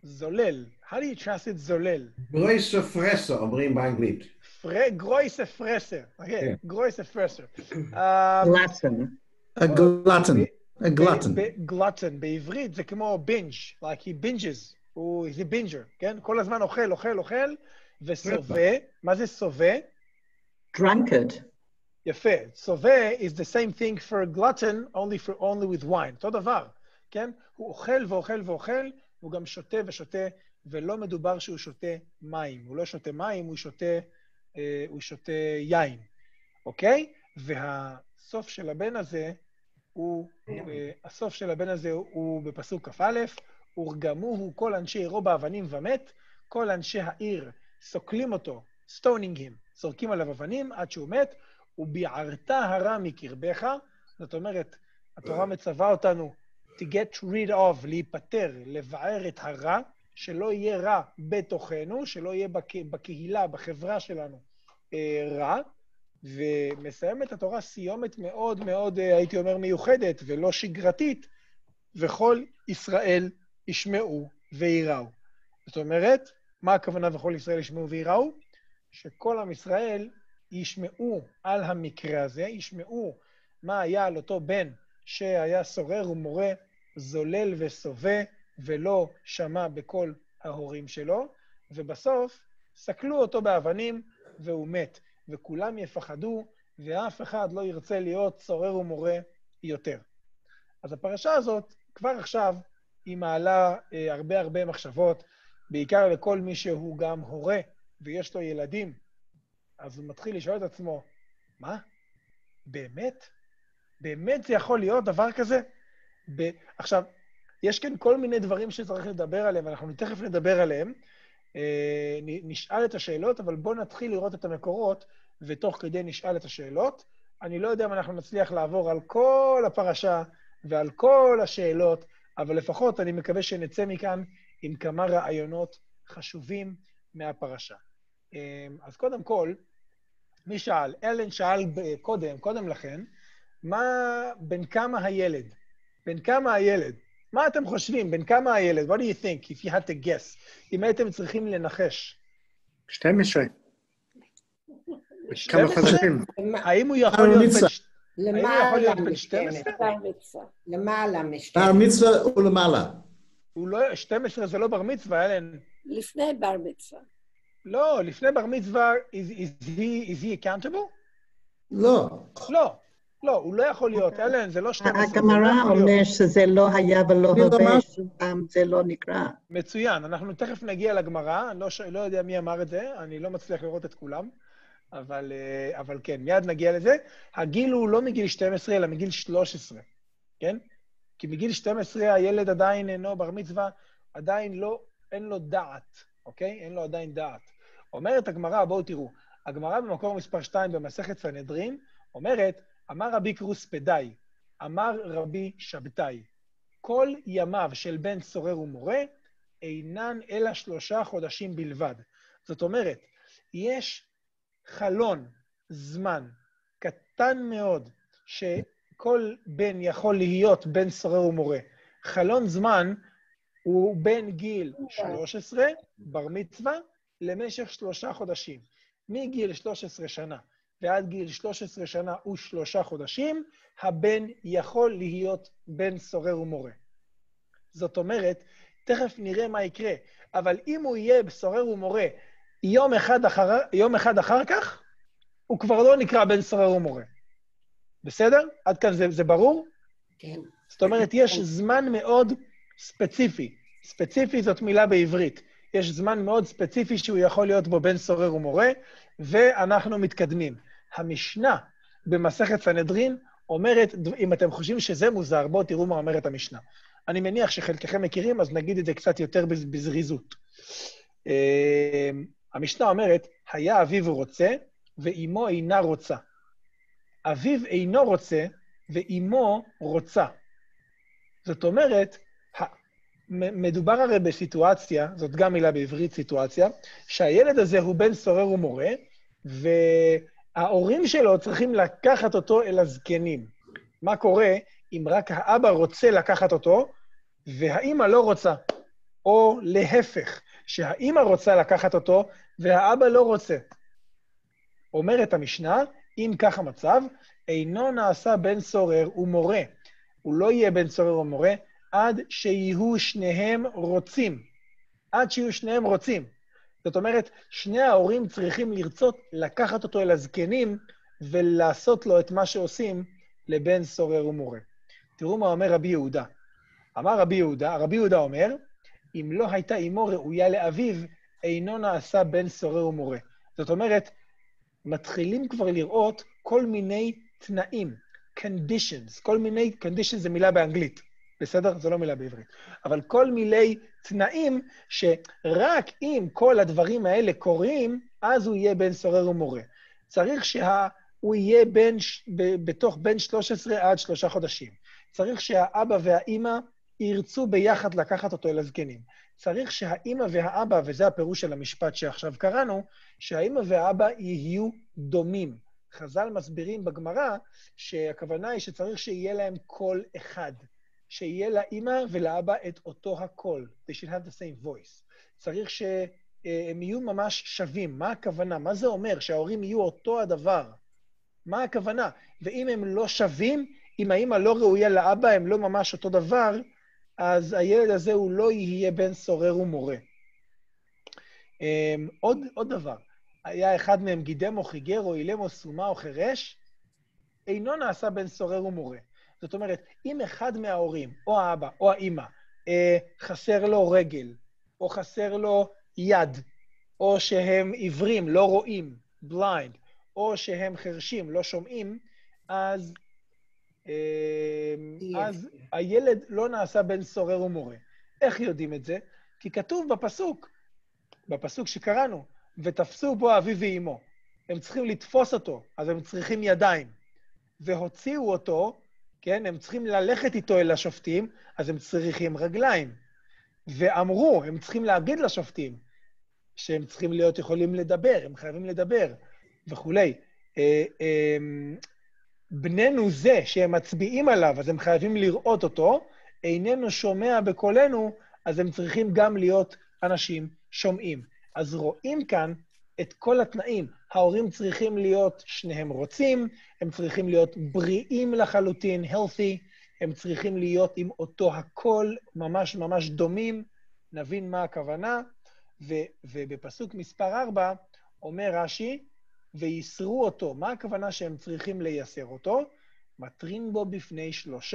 זולל. How do you translate זולל? גרויסו פרסו, אומרים באנגלית. גרויסה פרסר. אוקיי, גרויסה פרסר. Glutton. A glutton. A glutton. גלוטן, בעברית זה כמו בינג', like he binges, he's a binger, כן? כל הזמן אוכל, וסובה, מה זה סובה? Drunkard. יפה, סובה is the same thing for glutton, only with wine, אותו דבר, כן? הוא אוכל ואוכל, הוא גם שותה ושותה, ולא מדובר שהוא שותה מים, הוא לא שותה מים, הוא שותה יין, אוקיי? והסוף של הבן הזה הוא בפסוק כ"א, הורגמוהו כל אנשי עירו באבנים ומת, כל אנשי העיר סוקלים אותו, stoning him, זורקים עליו אבנים עד שהוא מת, וביערת הרע מקרבך, זאת אומרת, התורה מצווה אותנו to get rid of, להיפטר, לבער את הרע, שלא יהיה רע בתוכנו, שלא יהיה בקהילה, בחברה שלנו רע, ומסיימת התורה סיומת מאוד מאוד, הייתי אומר, מיוחדת ולא שגרתית, וכל ישראל ישמעו ויראו. זאת אומרת, מה הכוונה וכל ישראל ישמעו ויראו? שכל עם ישראל ישמעו על המקרה הזה, ישמעו מה היה על אותו בן שהיה סורר ומורה, זולל וסובה, ולא שמע בכל ההורים שלו, ובסוף סקלו אותו באבנים והוא מת, וכולם יפחדו, ואף אחד לא ירצה להיות סורר ומורה יותר. אז הפרשה הזאת, כבר עכשיו, היא מעלה הרבה מחשבות, בעיקר לכל מי שהוא גם הורה, ויש לו ילדים, אז הוא מתחיל לשאול את עצמו, מה? באמת? באמת זה יכול להיות דבר כזה? עכשיו, יש כאן כל מיני דברים שצריך לדבר עליהם, ואנחנו תכף נדבר עליהם, נשאל את השאלות, אבל בואו נתחיל לראות את המקורות, ותוך כדי נשאל את השאלות. אני לא יודע אם אנחנו נצליח לעבור על כל הפרשה ועל כל השאלות, אבל לפחות אני מקווה שנצא מכאן עם כמה רעיונות חשובים מהפרשה. אז קודם כל, מי שאל? אלן שאל קודם לכן, בין כמה הילד? בין כמה הילד? מה אתם חושבים? בין כמה הילד? What do you think if you had to guess? אם הייתם צריכים לנחש. 12. כמה חודשים. האם הוא יכול להיות בן 12? למעלה מ-12. בר מצווה ולמעלה. 12 זה לא בר מצווה, אלן. לפני בר מצווה. לא, לפני בר מצווה, is he accountable? לא. לא, הוא לא יכול להיות, אלן, זה לא 12. הגמרא אומר שזה לא היה ולא הווה, שום זה לא נקרא. מצוין, אנחנו תכף נגיע לגמרא, אני לא יודע מי אמר את זה, אני לא מצליח לראות את כולם, אבל כן, מיד נגיע לזה. הגיל הוא לא מגיל 12, אלא מגיל 13, כן? כי מגיל 12 הילד עדיין אינו בר מצווה, עדיין לא, אין לו דעת, אוקיי? אין לו עדיין דעת. אומרת הגמרא, בואו תראו, הגמרא במקור מספר 2 במסכת סנהדרין, אומרת, אמר רבי קרוספדאי, אמר רבי שבתאי, כל ימיו של בן סורר ומורה אינן אלא 3 חודשים בלבד. זאת אומרת, יש חלון זמן קטן מאוד שכל בן יכול להיות בן סורר ומורה. חלון זמן הוא בין גיל 13, בר מצווה, למשך 3 חודשים. מגיל 13 שנה ועד גיל 13 שנה ו3 חודשים, הבן יכול להיות בן סורר ומורה. זאת אומרת, תכף נראה מה יקרה, אבל אם הוא יהיה סורר ומורה יום אחד אחר כך, הוא כבר לא נקרא בן סורר ומורה. בסדר? עד כאן זה ברור? כן. זאת אומרת, יש זמן מאוד ספציפי. ספציפי זאת מילה בעברית. יש זמן מאוד ספציפי שהוא יכול להיות בו בן סורר ומורה, ואנחנו מתקדמים. המשנה במסכת סנהדרין אומרת, אם אתם חושבים שזה מוזר, בואו תראו מה אומרת המשנה. אני מניח שחלקכם מכירים, אז נגיד את זה קצת יותר בזריזות. המשנה אומרת, היה אביו רוצה, ואימו אינה רוצה. אביו אינו רוצה, ואימו רוצה. זאת אומרת, מדובר הרי בסיטואציה, זאת גם מילה בעברית סיטואציה, שהילד הזה הוא בן סורר ומורה, וההורים שלו צריכים לקחת אותו אל הזקנים. מה קורה אם רק האבא רוצה לקחת אותו, והאמא לא רוצה? או להפך, שהאמא רוצה לקחת אותו, והאבא לא רוצה. אומרת המשנה, אם כך המצב, אינו נעשה בן סורר ומורה. הוא לא יהיה בן סורר ומורה, עד שיהיו שניהם רוצים. עד שיהיו שניהם רוצים. זאת אומרת, שני ההורים צריכים לרצות לקחת אותו אל הזקנים, ולעשות לו את מה שעושים לבן סורר ומורה. תראו מה אומר רבי יהודה. אמר רבי יהודה אומר, אם לא הייתה אמו ראויה לאביו, אינו נעשה בן סורר ומורה. זאת אומרת, מתחילים כבר לראות כל מיני תנאים, conditions, כל מיני, conditions זה מילה באנגלית, בסדר? זו לא מילה בעברית. אבל כל מיני תנאים שרק אם כל הדברים האלה קורים, אז הוא יהיה בן סורר ומורה. צריך שהוא יהיה בתוך בין 13 עד 3 חודשים. צריך שהאבא והאימא ירצו ביחד לקחת אותו אל הזקנים. צריך שהאימא והאבא, וזה הפירוש של המשפט שעכשיו קראנו, שהאימא והאבא יהיו דומים. חז"ל מסבירים בגמרא שהכוונה היא שצריך שיהיה להם קול אחד. שיהיה לאימא ולאבא את אותו הקול. They should have the same voice. צריך שהם יהיו ממש שווים. מה הכוונה? מה זה אומר? שההורים יהיו אותו הדבר. מה הכוונה? ואם הם לא שווים, אם האימא לא ראויה לאבא, הם לא ממש אותו דבר, אז הילד הזה הוא לא יהיה בן סורר ומורה. עוד דבר, היה אחד מהם גידם או חיגר או אילם או סומה או חרש, אינו נעשה בן סורר ומורה. זאת אומרת, אם אחד מההורים, או האבא או האמא, חסר לו רגל, או חסר לו יד, או שהם עיוורים, לא רואים, blind, או שהם חרשים, לא שומעים, אז הילד לא נעשה בן סורר ומורה. איך יודעים את זה? כי כתוב בפסוק שקראנו, ותפסו בו אביו ואמו. הם צריכים לתפוס אותו, אז הם צריכים ידיים. והוציאו אותו, כן, הם צריכים ללכת איתו אל השופטים, אז הם צריכים רגליים. ואמרו, הם צריכים להגיד לשופטים, שהם צריכים להיות יכולים לדבר, הם חייבים לדבר, וכולי. בננו זה שהם מצביעים עליו, אז הם חייבים לראות אותו, איננו שומע בקולנו, אז הם צריכים גם להיות אנשים שומעים. אז רואים כאן את כל התנאים. ההורים צריכים להיות, שניהם רוצים, הם צריכים להיות בריאים לחלוטין, healthy, הם צריכים להיות עם אותו הקול, ממש ממש דומים, נבין מה הכוונה, ובפסוק מספר 4 אומר רש"י, ויסרו אותו. מה הכוונה שהם צריכים לייסר אותו? מטרים בו בפני 3.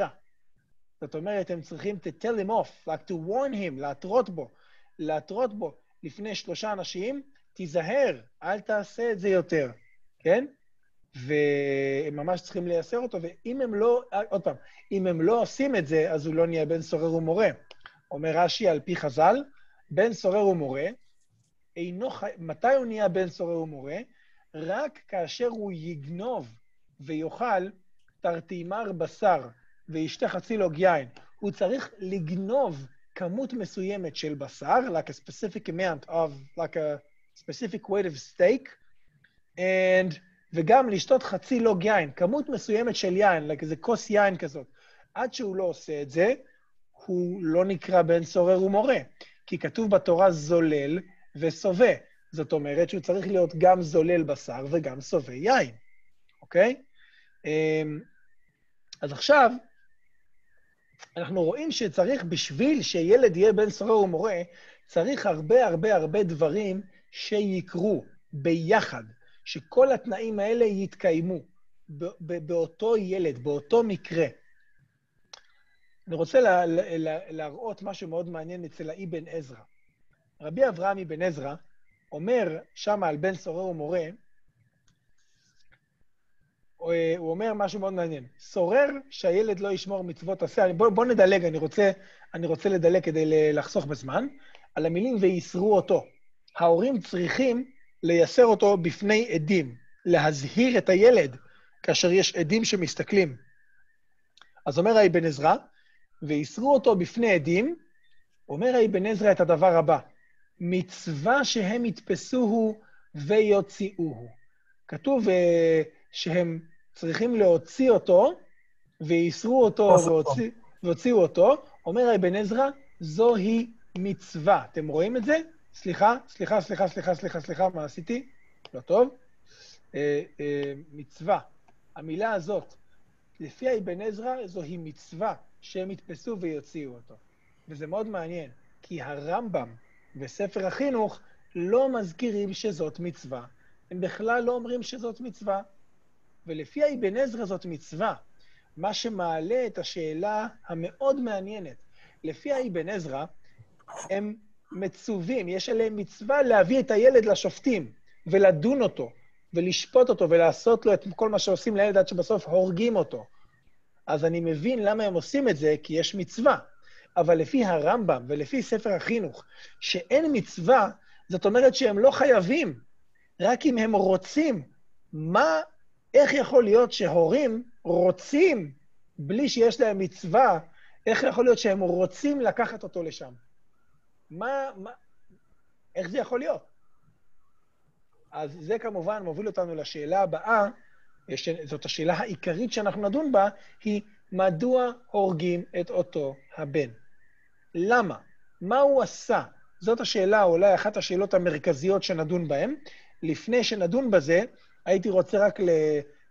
זאת אומרת, הם צריכים to tell him off, like to warn him, להתרות בו לפני 3 אנשים, תיזהר, אל תעשה את זה יותר, כן? והם ממש צריכים לייסר אותו, ואם הם לא, עוד פעם, אם הם לא עושים את זה, אז הוא לא נהיה בן סורר ומורה. אומר רש"י על פי חז"ל, בן סורר ומורה, מתי הוא נהיה בן סורר ומורה? רק כאשר הוא יגנוב ויאכל תרתימר בשר וישתה חצי לוג יין, הוא צריך לגנוב כמות מסוימת של בשר, like a specific amount of, like a specific weight of steak, וגם לשתות חצי לוג יין, כמות מסוימת של יין, like איזה כוס יין כזאת. עד שהוא לא עושה את זה, הוא לא נקרא בן סורר ומורה, כי כתוב בתורה זולל וסובה. זאת אומרת שהוא צריך להיות גם זולל בשר וגם סובה יין, אוקיי? אז עכשיו, אנחנו רואים שצריך, בשביל שילד יהיה בן סורר ומורה, צריך הרבה הרבה הרבה דברים שיקרו ביחד, שכל התנאים האלה יתקיימו באותו ילד, באותו מקרה. אני רוצה להראות משהו מאוד מעניין אצל האבן עזרא. רבי אברהם אבן עזרא אומר שם על בן סורר ומורה, הוא אומר משהו מאוד מעניין. סורר שהילד לא ישמור מצוות עשה, בוא נדלג, אני רוצה לדלג כדי לחסוך בזמן, על המילים ויסרו אותו. ההורים צריכים לייסר אותו בפני עדים, להזהיר את הילד כאשר יש עדים שמסתכלים. אז אומר האבן עזרא, ויסרו אותו בפני עדים, אומר האבן עזרא את הדבר הבא, מצווה שהם יתפסוהו ויוציאוהו. כתוב שהם צריכים להוציא אותו, ויסרו אותו והוציאו אותו. אומר האבן עזרא, זוהי מצווה. אתם רואים את זה? סליחה, מה עשיתי? לא טוב. מצווה. המילה הזאת, לפי האבן עזרא, זוהי מצווה שהם יתפסו ויוציאו אותו. וזה מאוד מעניין, כי הרמב"ם וספר החינוך לא מזכירים שזאת מצווה. הם בכלל לא אומרים שזאת מצווה. ולפי האבן עזרא זאת מצווה. מה שמעלה את השאלה המאוד מעניינת. לפי האבן עזרא, הם מצווים, יש עליהם מצווה להביא את הילד לשופטים, ולדון אותו, ולשפוט אותו, ולעשות לו את כל מה שעושים לילד עד שבסוף הורגים אותו. אז אני מבין למה הם עושים את זה, כי יש מצווה. אבל לפי הרמב"ם ולפי ספר החינוך, שאין מצווה, זאת אומרת שהם לא חייבים, רק אם הם רוצים. איך יכול להיות שהורים רוצים, בלי שיש להם מצווה, איך יכול להיות שהם רוצים לקחת אותו לשם? איך זה יכול להיות? אז זה כמובן מוביל אותנו לשאלה הבאה, זאת השאלה העיקרית שאנחנו נדון בה, היא מדוע הורגים את אותו הבן? למה? מה הוא עשה? זאת השאלה, אולי אחת השאלות המרכזיות שנדון בהן. לפני שנדון בזה, הייתי רוצה רק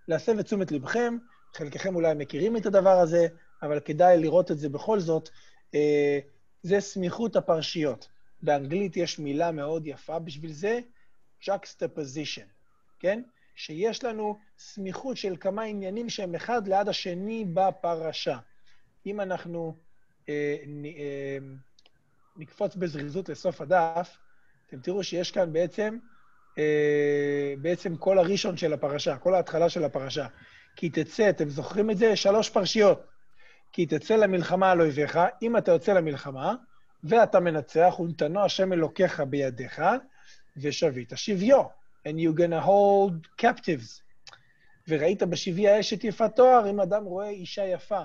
להסב את תשומת לבכם, חלקכם אולי מכירים את הדבר הזה, אבל כדאי לראות את זה בכל זאת, זה סמיכות הפרשיות. באנגלית יש מילה מאוד יפה בשביל זה, juxtaposition, כן? שיש לנו סמיכות של כמה עניינים שהם אחד ליד השני בפרשה. אם אנחנו נקפוץ בזריזות לסוף הדף, אתם תראו שיש כאן בעצם כל הראשון של הפרשה, כל ההתחלה של הפרשה. כי תצא, אתם זוכרים את זה? 3 פרשיות. כי תצא למלחמה על אויביך, אם אתה יוצא למלחמה, ואתה מנצח, ונתנו השם אלוקיך בידיך, ושבית שביו. And you're gonna hold captives. וראית בשבי האשת יפת תואר, אם אדם רואה אישה יפה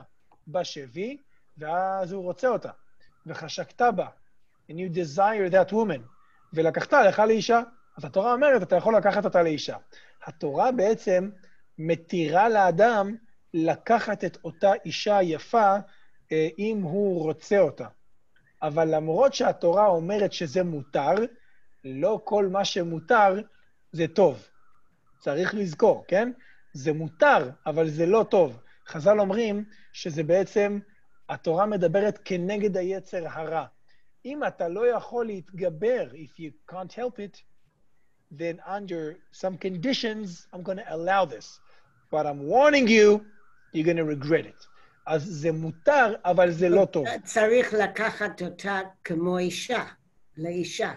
בשבי, ואז הוא רוצה אותה. וחשקת בה. And you desire that woman. ולקחת לך לאישה. אז התורה אומרת, אתה יכול לקחת אותה לאישה. התורה בעצם מתירה לאדם לקחת את אותה אישה יפה, אם הוא רוצה אותה. אבל למרות שהתורה אומרת שזה מותר, לא כל מה שמותר זה טוב. צריך לזכור, כן? זה מותר, אבל זה לא טוב. חז"ל אומרים שזה בעצם, התורה מדברת כנגד היצר הרע. אם אתה לא יכול להתגבר, if you can't help it, then under some conditions, I'm going to allow this. But I'm warning you, you're going to regret it. אז זה מותר, אבל זה לא טוב. צריך לקחת אותה כמו אישה, לאישה.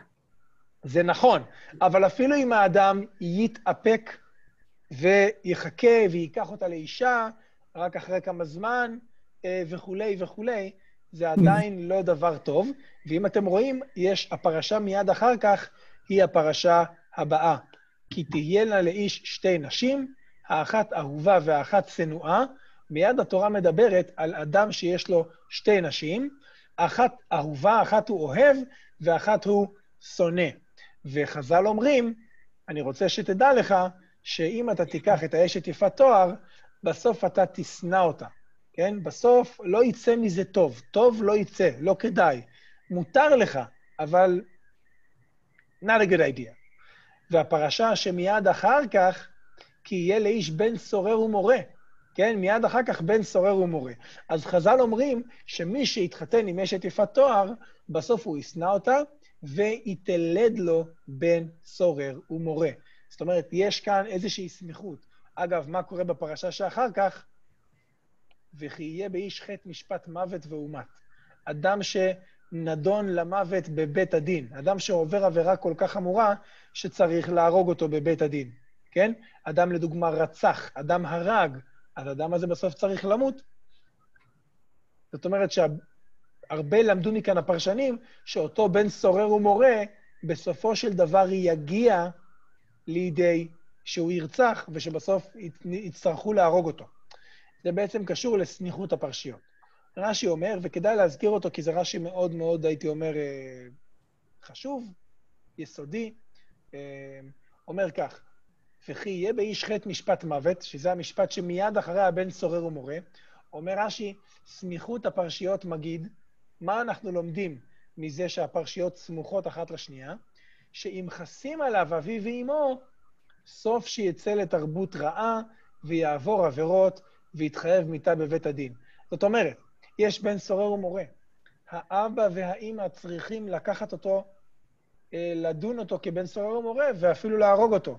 זה נכון, אבל אפילו אם האדם יתאפק ויחכה ויקח אותה לאישה, רק אחרי כמה זמן וכולי וכולי, זה עדיין לא דבר טוב. ואם אתם רואים, יש הפרשה מיד אחר כך, היא הפרשה הבאה. כי תהיינה לאיש 2 נשים, האחת אהובה והאחת שנואה. מיד התורה מדברת על אדם שיש לו 2 נשים, אחת אהובה, אחת הוא אוהב, ואחת הוא שונא. וחז"ל אומרים, אני רוצה שתדע לך, שאם אתה תיקח את האשת יפת תואר, בסוף אתה תשנא אותה. כן? בסוף לא יצא מזה טוב. טוב לא יצא, לא כדאי. מותר לך, אבל not a good idea. והפרשה שמיד אחר כך, כי יהיה לאיש בן סורר ומורה. כן? מיד אחר כך בן סורר ומורה. אז חז"ל אומרים שמי שהתחתן עם אשת יפת תואר, בסוף הוא ישנא אותה, ויתלד לו בן סורר ומורה. זאת אומרת, יש כאן איזושהי סמיכות. אגב, מה קורה בפרשה שאחר כך? וכי יהיה באיש חטא משפט מוות ואומת. אדם שנדון למוות בבית הדין. אדם שעובר עבירה כל כך חמורה, שצריך להרוג אותו בבית הדין. כן? אדם לדוגמה רצח, אדם הרג, אז האדם הזה בסוף צריך למות. זאת אומרת שהרבה למדו מכאן הפרשנים, שאותו בן סורר ומורה, בסופו של דבר יגיע לידי שהוא ירצח, ושבסוף יצטרכו להרוג אותו. זה בעצם קשור לסמיכות הפרשיות. רש"י אומר, וכדאי להזכיר אותו, כי זה רש"י מאוד מאוד, הייתי אומר, חשוב, יסודי, אומר כך, וכי יהיה באיש חטא משפט מוות, שזה המשפט שמיד אחרי הבן סורר ומורה, אומר רש"י, סמיכות הפרשיות מגיד, מה אנחנו לומדים מזה שהפרשיות סמוכות אחת לשנייה? שאם חסים עליו אביו ואמו, סוף שיצא לתרבות רעה ויעבור עבירות ויתחייב מיתה בבית הדין. זאת אומרת, יש בן סורר ומורה. האבא והאמא צריכים לקחת אותו, לדון אותו כבן סורר ומורה, ואפילו להרוג אותו.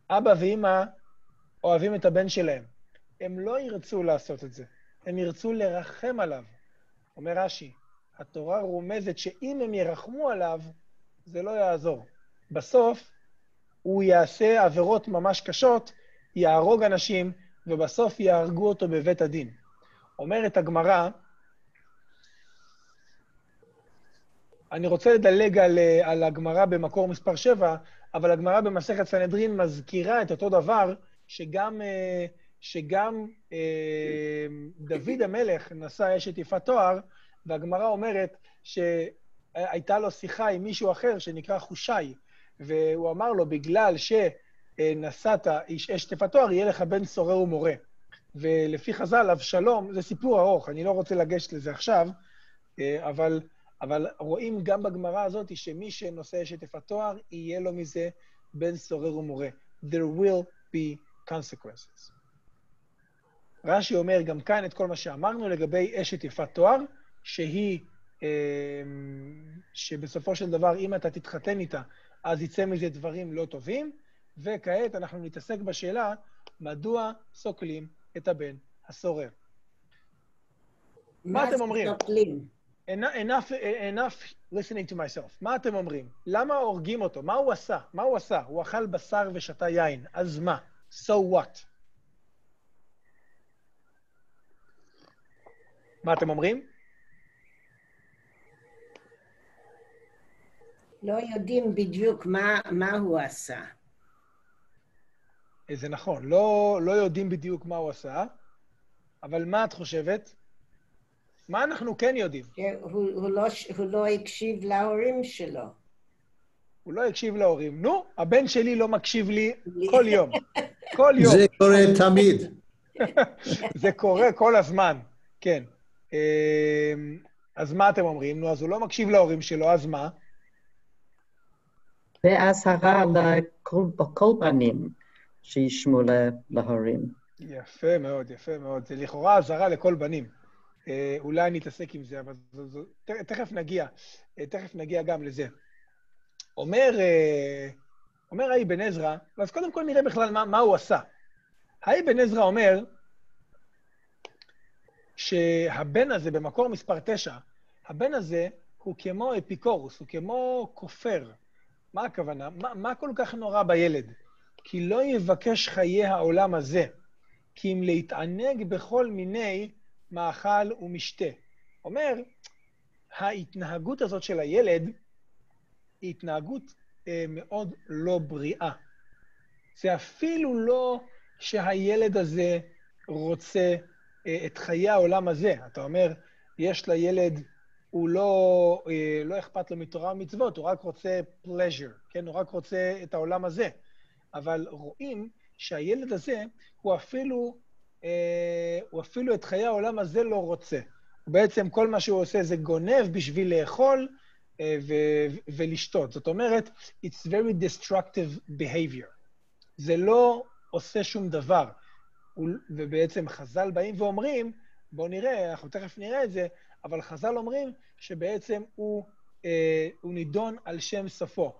אבא ואמא אוהבים את הבן שלהם. הם לא ירצו לעשות את זה. הם ירצו לרחם עליו. אומר רש"י, התורה רומזת שאם הם ירחמו עליו, זה לא יעזור. בסוף, הוא יעשה עבירות ממש קשות, יהרוג אנשים, ובסוף יהרגו אותו בבית הדין. אומרת הגמרא, אני רוצה לדלג על הגמרא במקור מספר 7, אבל הגמרא במסכת סנהדרין מזכירה את אותו דבר, שגם דוד המלך נשא אשת יפת תואר, והגמרא אומרת שהייתה לו שיחה עם מישהו אחר שנקרא חושי, והוא אמר לו, בגלל שנשאת אשת יפת תואר, יהיה לך בן סורר ומורה. ולפי חז"ל, אבשלום, זה סיפור ארוך, אני לא רוצה לגשת לזה עכשיו, אבל רואים גם בגמרא הזאת שמי שנושא אשת יפת תואר, יהיה לו מזה בן סורר ומורה. There will be consequences. רש"י אומר גם כאן את כל מה שאמרנו לגבי אשת יפת תואר, שבסופו של דבר, אם אתה תתחתן איתה, אז יצא מזה דברים לא טובים, וכעת אנחנו נתעסק בשאלה, מדוע סוקלים את הבן הסורר. מה אתם אומרים? Enough listening to myself. מה אתם אומרים? למה הורגים אותו? מה הוא עשה? מה הוא עשה? הוא אכל בשר ושתה יין. אז מה? So what? מה אתם אומרים? לא יודעים בדיוק מה הוא עשה. זה נכון, לא יודעים בדיוק מה הוא עשה, אבל מה את חושבת? מה אנחנו כן יודעים? הוא לא הקשיב להורים שלו. הוא לא הקשיב להורים. נו, הבן שלי לא מקשיב לי כל יום. כל יום. זה קורה תמיד. זה קורה כל הזמן, כן. אז מה אתם אומרים? נו, אז הוא לא מקשיב להורים שלו, אז מה? ואזהרה לקורבנים שישמעו להורים. יפה מאוד, יפה מאוד. זה לכאורה אזהרה לכל בנים. אולי נתעסק עם זה, אבל תכף נגיע גם לזה. אומר האבן עזרא, אז קודם כל נראה בכלל מה הוא עשה. האבן עזרא אומר שהבן הזה, במקור מספר 9, הבן הזה הוא כמו אפיקורוס, הוא כמו כופר. מה הכוונה? מה כל כך נורא בילד? כי לא יבקש חיי העולם הזה, כי אם להתענג בכל מיני מאכל ומשתה. אומר, ההתנהגות הזאת של הילד היא התנהגות מאוד לא בריאה. זה אפילו לא שהילד הזה רוצה את חיי העולם הזה. אתה אומר, יש לילד, הוא לא אכפת לו מתורה ומצוות, הוא רק רוצה pleasure, כן? הוא רק רוצה את העולם הזה. אבל רואים שהילד הזה, הוא אפילו את חיי העולם הזה לא רוצה. בעצם כל מה שהוא עושה זה גונב בשביל לאכול ולשתות. זאת אומרת, it's very destructive behavior. זה לא עושה שום דבר. ובעצם חז"ל באים ואומרים, בואו נראה, אנחנו תכף נראה את זה, אבל חז"ל אומרים שבעצם הוא נידון על שם סופו.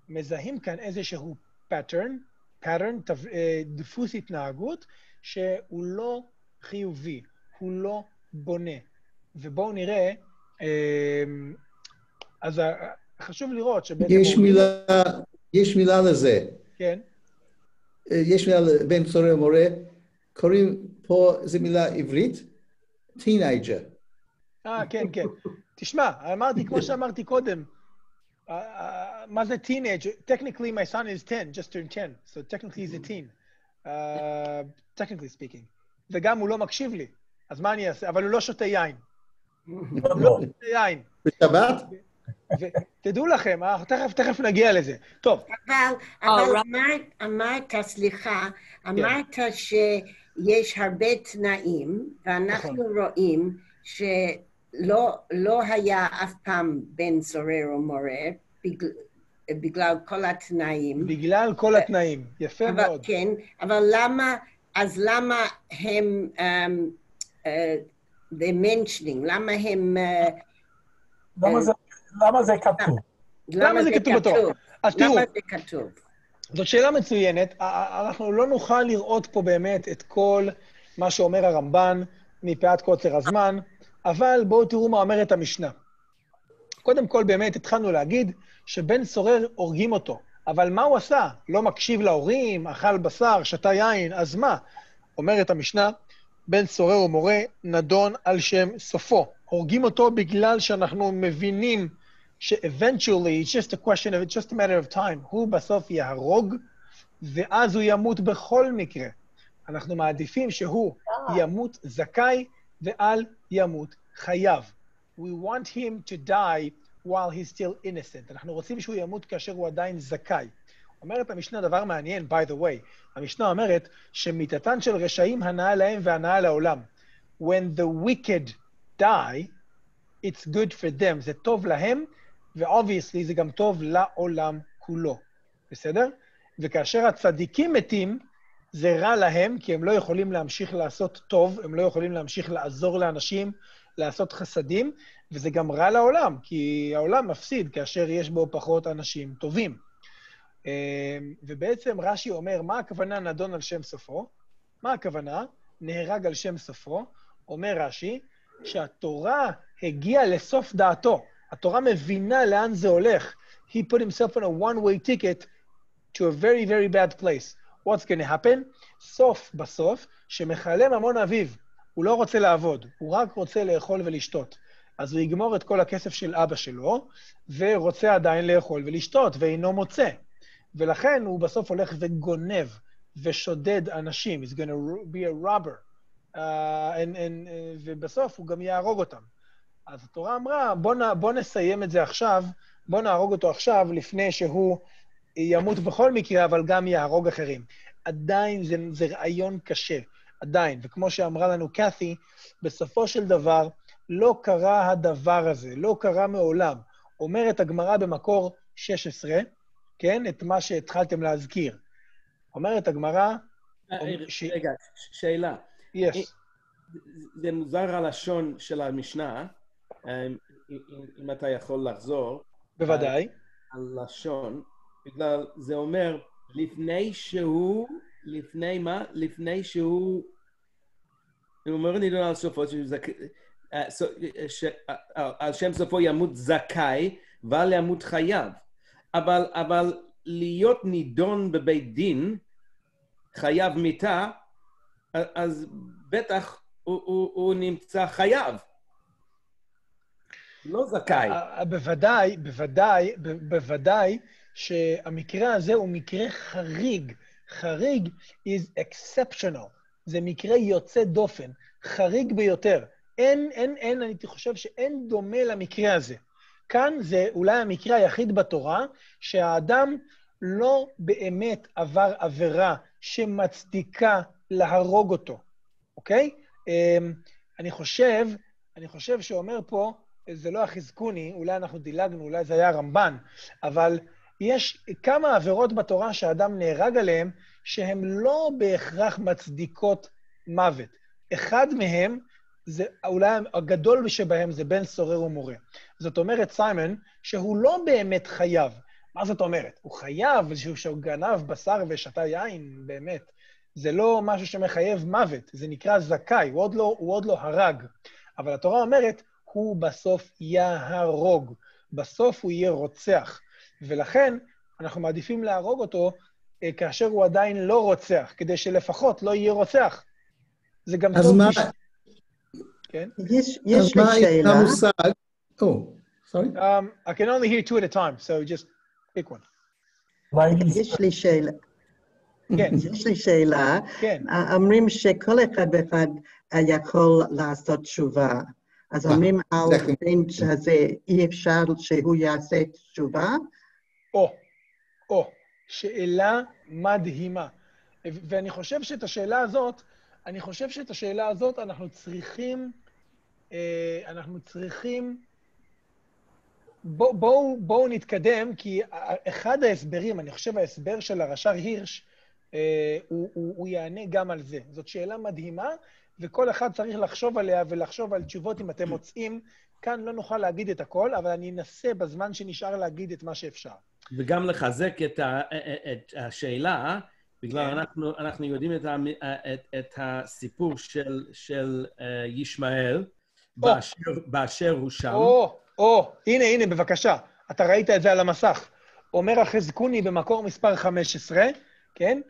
מזהים כאן איזשהו pattern, דפוס התנהגות, שהוא לא חיובי, הוא לא בונה. ובואו נראה, אז חשוב לראות שבעצם... יש מילה לזה. כן. יש מילה לבן סורר ומורה, קוראים פה, זו מילה עברית, טינאג'ר. כן, כן. תשמע, אמרתי, כמו שאמרתי קודם, מה זה teenage? Technically, my son is 10, just turned 10, so technically he's a teen. Technically speaking. וגם הוא לא מקשיב לי, אז מה אני אעשה? אבל הוא לא שותה יין. לא שותה יין. בשבת? ותדעו לכם, תכף נגיע לזה. טוב. אבל אמרת, סליחה, אמרת שיש הרבה תנאים, ואנחנו רואים שלא היה אף פעם בן סורר או מורה, בגלל כל התנאים. בגלל כל התנאים. יפה אבל, מאוד. כן, אבל למה הם, they mentioning, למה הם... למה זה כתוב? למה זה כתוב בתורה? אז תראו, למה זה כתוב? זאת שאלה מצוינת. אנחנו לא נוכל לראות פה באמת את כל מה שאומר הרמב"ן מפאת קוצר הזמן, אבל בואו תראו מה אומרת המשנה. קודם כל באמת התחלנו להגיד שבן סורר הורגים אותו, אבל מה הוא עשה? לא מקשיב להורים, אכל בשר, שתה יין, אז מה? אומרת המשנה, בן סורר ומורה נדון על שם סופו. הורגים אותו בגלל שאנחנו מבינים ש-eventually, it's just a question of, it's just a matter of time, הוא בסוף יהרוג, ואז הוא ימות בכל מקרה. אנחנו מעדיפים שהוא ימות זכאי, ואל ימות חייב. We want him to die while he's still innocent. אנחנו רוצים שהוא ימות כאשר הוא עדיין זכאי. אומרת המשנה דבר מעניין, by the way. המשנה אומרת שמיתתן של רשעים הנאה להם והנאה לעולם. When the wicked die, it's good for them. זה טוב להם, ו-obviously זה גם טוב לעולם כולו. בסדר? וכאשר הצדיקים מתים, זה רע להם, כי הם לא יכולים להמשיך לעשות טוב, הם לא יכולים להמשיך לעזור לאנשים, לעשות חסדים, וזה גם רע לעולם, כי העולם מפסיד כאשר יש בו פחות אנשים טובים. ובעצם רש"י אומר, מה הכוונה נדון על שם סופו? מה הכוונה? נהרג על שם סופו. אומר רש"י, שהתורה הגיעה לסוף דעתו. התורה מבינה לאן זה הולך. He put himself on a one-way ticket to a very, very bad place. What's going to happen? סוף בסוף, שמחלה ממון אביו. הוא לא רוצה לעבוד, הוא רק רוצה לאכול ולשתות. אז הוא יגמור את כל הכסף של אבא שלו, ורוצה עדיין לאכול ולשתות, ואינו מוצא. ולכן הוא בסוף הולך וגונב ושודד אנשים. He's going to be a robber. ובסוף הוא גם יהרוג אותם. אז התורה אמרה, בוא נסיים את זה עכשיו, בוא נהרוג אותו עכשיו, לפני שהוא ימות בכל מקרה, אבל גם יהרוג אחרים. עדיין זה רעיון קשה, עדיין. וכמו שאמרה לנו קאתי, בסופו של דבר לא קרה הדבר הזה, לא קרה מעולם. אומרת הגמרא במקור 16, כן? את מה שהתחלתם להזכיר. אומרת הגמרא... רגע, שאלה. Yes. זה מוזר הלשון של המשנה, אם אתה יכול לחזור. בוודאי. הלשון, בגלל זה אומר, לפני שהוא, לפני מה? לפני שהוא, הוא אומר נידון על סופו, על שם סופו ימות זכאי, ועל ימות חייב. אבל להיות נידון בבית דין, חייב מיתה, אז בטח הוא נמצא חייב. לא זכאי. בוודאי שהמקרה הזה הוא מקרה חריג. חריג is exceptional. זה מקרה יוצא דופן. חריג ביותר. אני חושב שאין דומה למקרה הזה. כאן זה אולי המקרה היחיד בתורה שהאדם לא באמת עבר עבירה שמצדיקה להרוג אותו. אוקיי? אני חושב שאומר פה, זה לא החזקוני, אולי אנחנו דילגנו, אולי זה היה הרמב"ן, אבל יש כמה עבירות בתורה שהאדם נהרג עליהם, שהן לא בהכרח מצדיקות מוות. אחד מהם, זה אולי הגדול שבהם זה בן סורר ומורה. זאת אומרת, סיימון, שהוא לא באמת חייב. מה זאת אומרת? הוא חייב שהוא גנב בשר ושתה יין, באמת. זה לא משהו שמחייב מוות, זה נקרא זכאי, הוא עוד לא הרג. אבל התורה אומרת, הוא בסוף יהרוג, בסוף הוא יהיה רוצח. ולכן אנחנו מעדיפים להרוג אותו כאשר הוא עדיין לא רוצח, כדי שלפחות לא יהיה רוצח. זה גם טוב. כן? יש לי שאלה. sorry? I can only hear two at a time, so just pick one. יש לי שאלה. כן. יש לי שאלה. כן. אומרים שכל אחד ואחד יכול לעשות תשובה. אז אומרים על בן הזה, אי אפשר שהוא יעשה תשובה? שאלה מדהימה. ואני חושב שאת השאלה הזאת, אנחנו צריכים בואו נתקדם, כי אחד ההסברים, אני חושב ההסבר של הרש"ר הירש, הוא יענה גם על זה. זאת שאלה מדהימה, וכל אחד צריך לחשוב עליה ולחשוב על תשובות אם אתם מוצאים. כאן לא נוכל להגיד את הכל, אבל אני אנסה בזמן שנשאר להגיד את מה שאפשר. וגם לחזק את השאלה, בגלל אנחנו יודעים את הסיפור של ישמעאל, באשר הוא שם. הנה, בבקשה. אתה ראית את זה על המסך. אומר החזקוני במקור מספר 15, כן?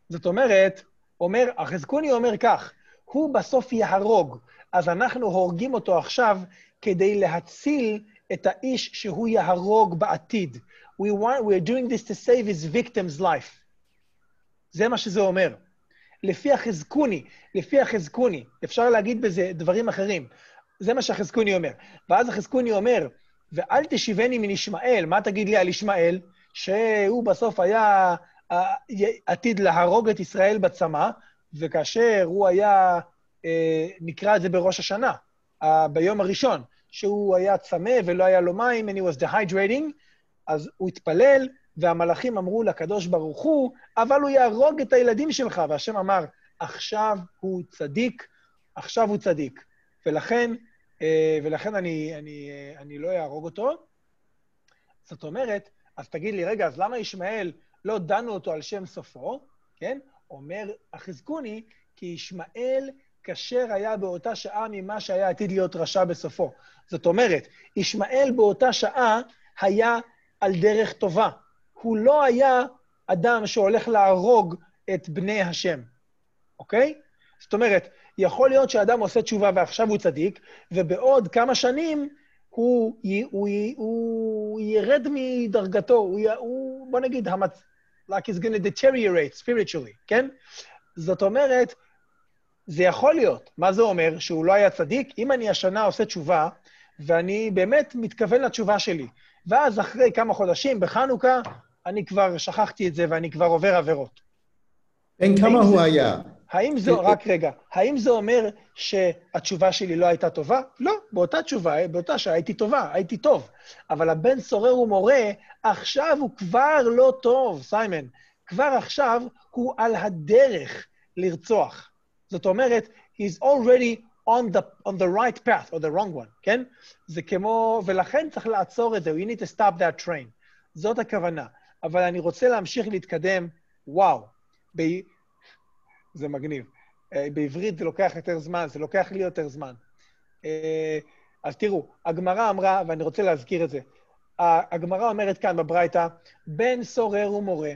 זאת אומרת, החזקוני אומר כך, הוא בסוף יהרוג, אז אנחנו הורגים אותו עכשיו כדי להציל את האיש שהוא יהרוג בעתיד. We're doing this to save his victim's life. זה מה שזה אומר. לפי החזקוני, אפשר להגיד בזה דברים אחרים. זה מה שהחזקוני אומר. ואז החזקוני אומר, ואל תשיבני מן ישמעאל, מה תגיד לי על ישמעאל? שהוא בסוף היה עתיד להרוג את ישראל בצמא, וכאשר הוא היה, נקרא את זה בראש השנה, ביום הראשון, שהוא היה צמא ולא היה לו מים, and he was dehydrating, אז הוא התפלל, והמלאכים אמרו לקדוש ברוך הוא, אבל הוא יהרוג את הילדים שלך, והשם אמר, עכשיו הוא צדיק, ולכן אני לא יהרוג אותו. זאת אומרת, אז תגיד לי, רגע, אז למה ישמעאל לא דנו אותו על שם סופו, כן? אומר החזקוני, כי ישמעאל כשר היה באותה שעה ממה שהיה עתיד להיות רשע בסופו. זאת אומרת, ישמעאל באותה שעה היה על דרך טובה. הוא לא היה אדם שהולך להרוג את בני השם, אוקיי? זאת אומרת, יכול להיות שאדם עושה תשובה ועכשיו הוא צדיק, ובעוד כמה שנים הוא ירד מדרגתו, בוא נגיד, like he's going to deteriorate spiritually, כן? זאת אומרת, זה יכול להיות. מה זה אומר? שהוא לא היה צדיק? אם אני השנה עושה תשובה, ואני באמת מתכוון לתשובה שלי, ואז אחרי כמה חודשים, בחנוכה, אני כבר שכחתי את זה, ואני כבר עובר עבירות. אין כמה הוא היה. האם זה אומר שהתשובה שלי לא הייתה טובה? לא, באותה שעה הייתי טובה, הייתי טוב. אבל הבן סורר ומורה, עכשיו הוא כבר לא טוב, סיימן. כבר עכשיו הוא על הדרך לרצוח. זאת אומרת, he's already on the right path, or the wrong one, כן? זה כמו, ולכן צריך לעצור את זה, you need to stop that train. זאת הכוונה. אבל אני רוצה להמשיך להתקדם, וואו, זה מגניב. בעברית זה לוקח יותר זמן, זה לוקח לי יותר זמן. אז תראו, הגמרא אמרה, ואני רוצה להזכיר את זה, הגמרא אומרת כאן בברייתא, בן סורר ומורה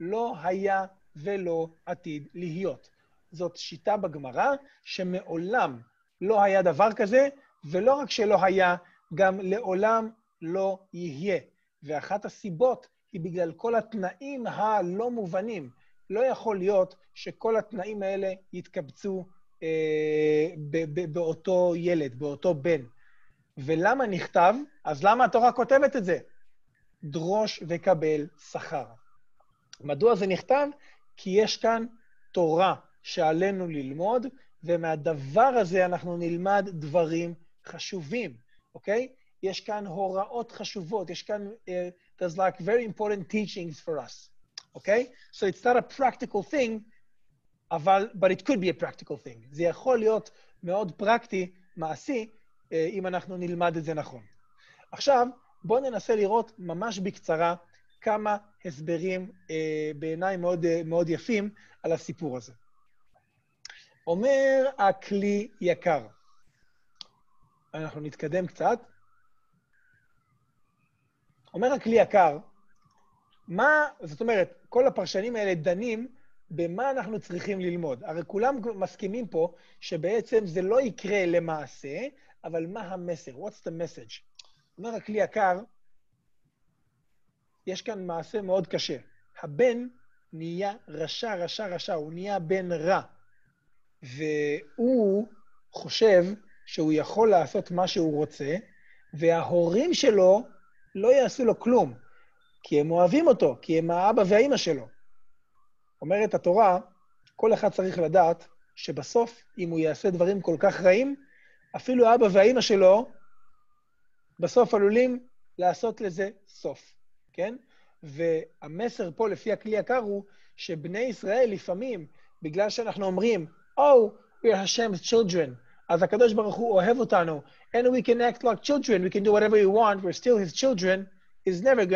לא היה ולא עתיד להיות. זאת שיטה בגמרא שמעולם לא היה דבר כזה, ולא רק שלא היה, גם לעולם לא יהיה. ואחת הסיבות היא בגלל כל התנאים הלא מובנים. לא יכול להיות שכל התנאים האלה יתקבצו באותו ילד, באותו בן. ולמה נכתב? אז למה התורה כותבת את זה? דרוש וקבל שכר. מדוע זה נכתב? כי יש כאן תורה שעלינו ללמוד, ומהדבר הזה אנחנו נלמד דברים חשובים, אוקיי? יש כאן הוראות חשובות, יש כאן, there's like very important teachings for us, אוקיי? So it's not a practical thing, but it could be a practical thing. זה יכול להיות מאוד פרקטי, מעשי, אם אנחנו נלמד את זה נכון. עכשיו, בואו ננסה לראות ממש בקצרה כמה הסברים בעיניי מאוד, מאוד יפים על הסיפור הזה. אומר הכלי יקר. אנחנו נתקדם קצת. אומר הכלי יקר, זאת אומרת, כל הפרשנים האלה דנים במה אנחנו צריכים ללמוד. הרי כולם מסכימים פה שבעצם זה לא יקרה למעשה, אבל מה המסר? What's the message? אומר הכלי יקר, יש כאן מעשה מאוד קשה. הבן נהיה רשע, הוא נהיה בן רע. והוא חושב שהוא יכול לעשות מה שהוא רוצה, וההורים שלו לא יעשו לו כלום, כי הם אוהבים אותו, כי הם האבא והאמא שלו. אומרת התורה, כל אחד צריך לדעת שבסוף, אם הוא יעשה דברים כל כך רעים, אפילו האבא והאמא שלו בסוף עלולים לעשות לזה סוף, כן? והמסר פה לפי הכלי יקר הוא שבני ישראל לפעמים, בגלל שאנחנו אומרים, Oh, we are Hashem's children, אז הקדוש ברוך הוא אוהב אותנו, and we can act like children, we can do whatever we want, we're still his children, he's never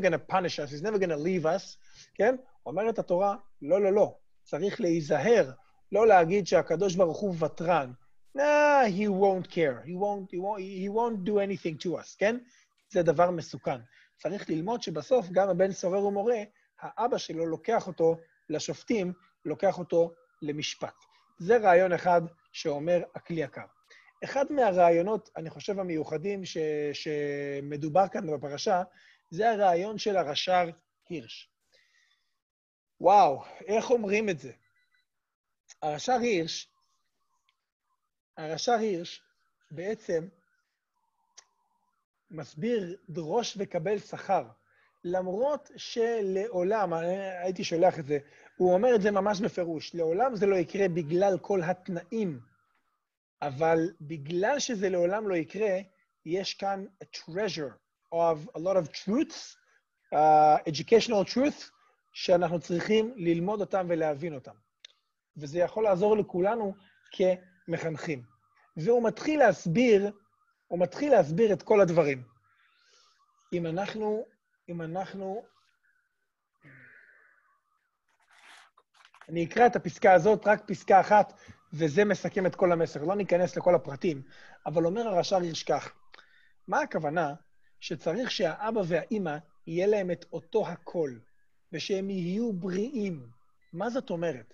gonna punish us, he's never gonna leave us, כן? אומרת התורה, לא, לא, לא. צריך להיזהר, לא להגיד שהקדוש ברוך הוא ותרן. Nah, he won't care, he won't do anything to us, כן? זה דבר מסוכן. צריך ללמוד שבסוף גם הבן סורר ומורה, האבא שלו לוקח אותו לשופטים, לוקח אותו למשפט. זה רעיון אחד שאומר הכלי יקר. אחד מהרעיונות, אני חושב, המיוחדים שמדובר כאן בפרשה, זה הרעיון של הרש"ר הירש. וואו, איך אומרים את זה? הרש"ר הירש בעצם מסביר דרוש וקבל שכר, למרות שלעולם, הייתי שולח את זה, הוא אומר את זה ממש בפירוש, לעולם זה לא יקרה בגלל כל התנאים, אבל בגלל שזה לעולם לא יקרה, יש כאן a treasure of a lot of truths, educational truths, שאנחנו צריכים ללמוד אותם ולהבין אותם. וזה יכול לעזור לכולנו כמחנכים. והוא מתחיל להסביר את כל הדברים. אם אנחנו... אני אקרא את הפסקה הזאת, רק פסקה אחת, וזה מסכם את כל המסר. לא ניכנס לכל הפרטים, אבל אומר הרש"ר הירש כך, מה הכוונה? שצריך שהאבא והאמא יהיה להם את אותו הכל, ושהם יהיו בריאים. מה זאת אומרת?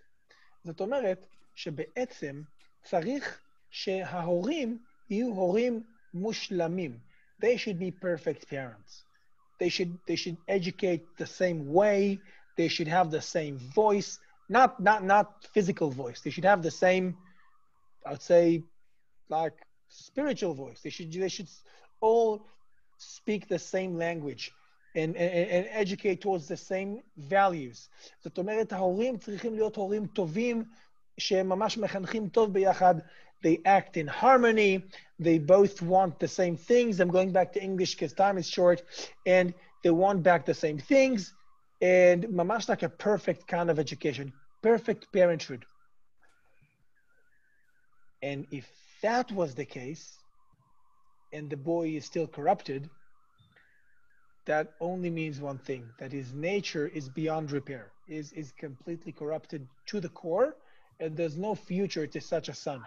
זאת אומרת שבעצם צריך שההורים יהיו הורים מושלמים. They should be perfect parents. They should educate the same way. They should have the same voice. Not physical voice. They should have the same, I would say, like spiritual voice. They should all speak the same language and educate towards the same values. זאת אומרת, ההורים צריכים להיות הורים טובים, שהם ממש מחנכים טוב ביחד. They act in harmony. They both want the same things. I'm going back to English because time is short. And they want back the same things. And mamash like a perfect kind of education. Perfect parenthood. And if that was the case, and the boy is still corrupted, that only means one thing, that his nature is beyond repair, is completely corrupted to the core, and there's no future to such a son.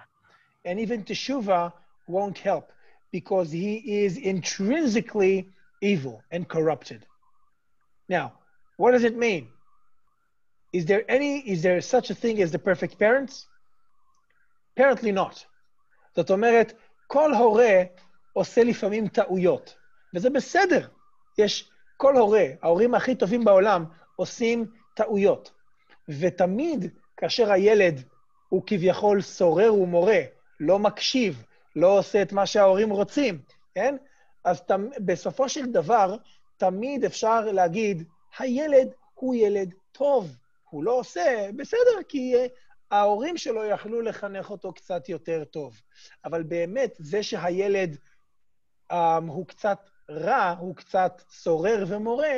And even teshuvah won't help because he is intrinsically evil and corrupted. Now, what does it mean? Is there such a thing as the perfect parents? Apparently not. זאת אומרת, כל הורה עושה לפעמים טעויות, וזה בסדר. יש כל הורה, ההורים הכי טובים בעולם, עושים טעויות. ותמיד כאשר הילד הוא כביכול סורר ומורה, לא מקשיב, לא עושה את מה שההורים רוצים, כן? אז בסופו של דבר, תמיד אפשר להגיד, הילד הוא ילד טוב, הוא לא עושה, בסדר, כי ההורים שלו יכלו לחנך אותו קצת יותר טוב. אבל באמת, זה שהילד הוא קצת רע, הוא קצת סורר ומורה,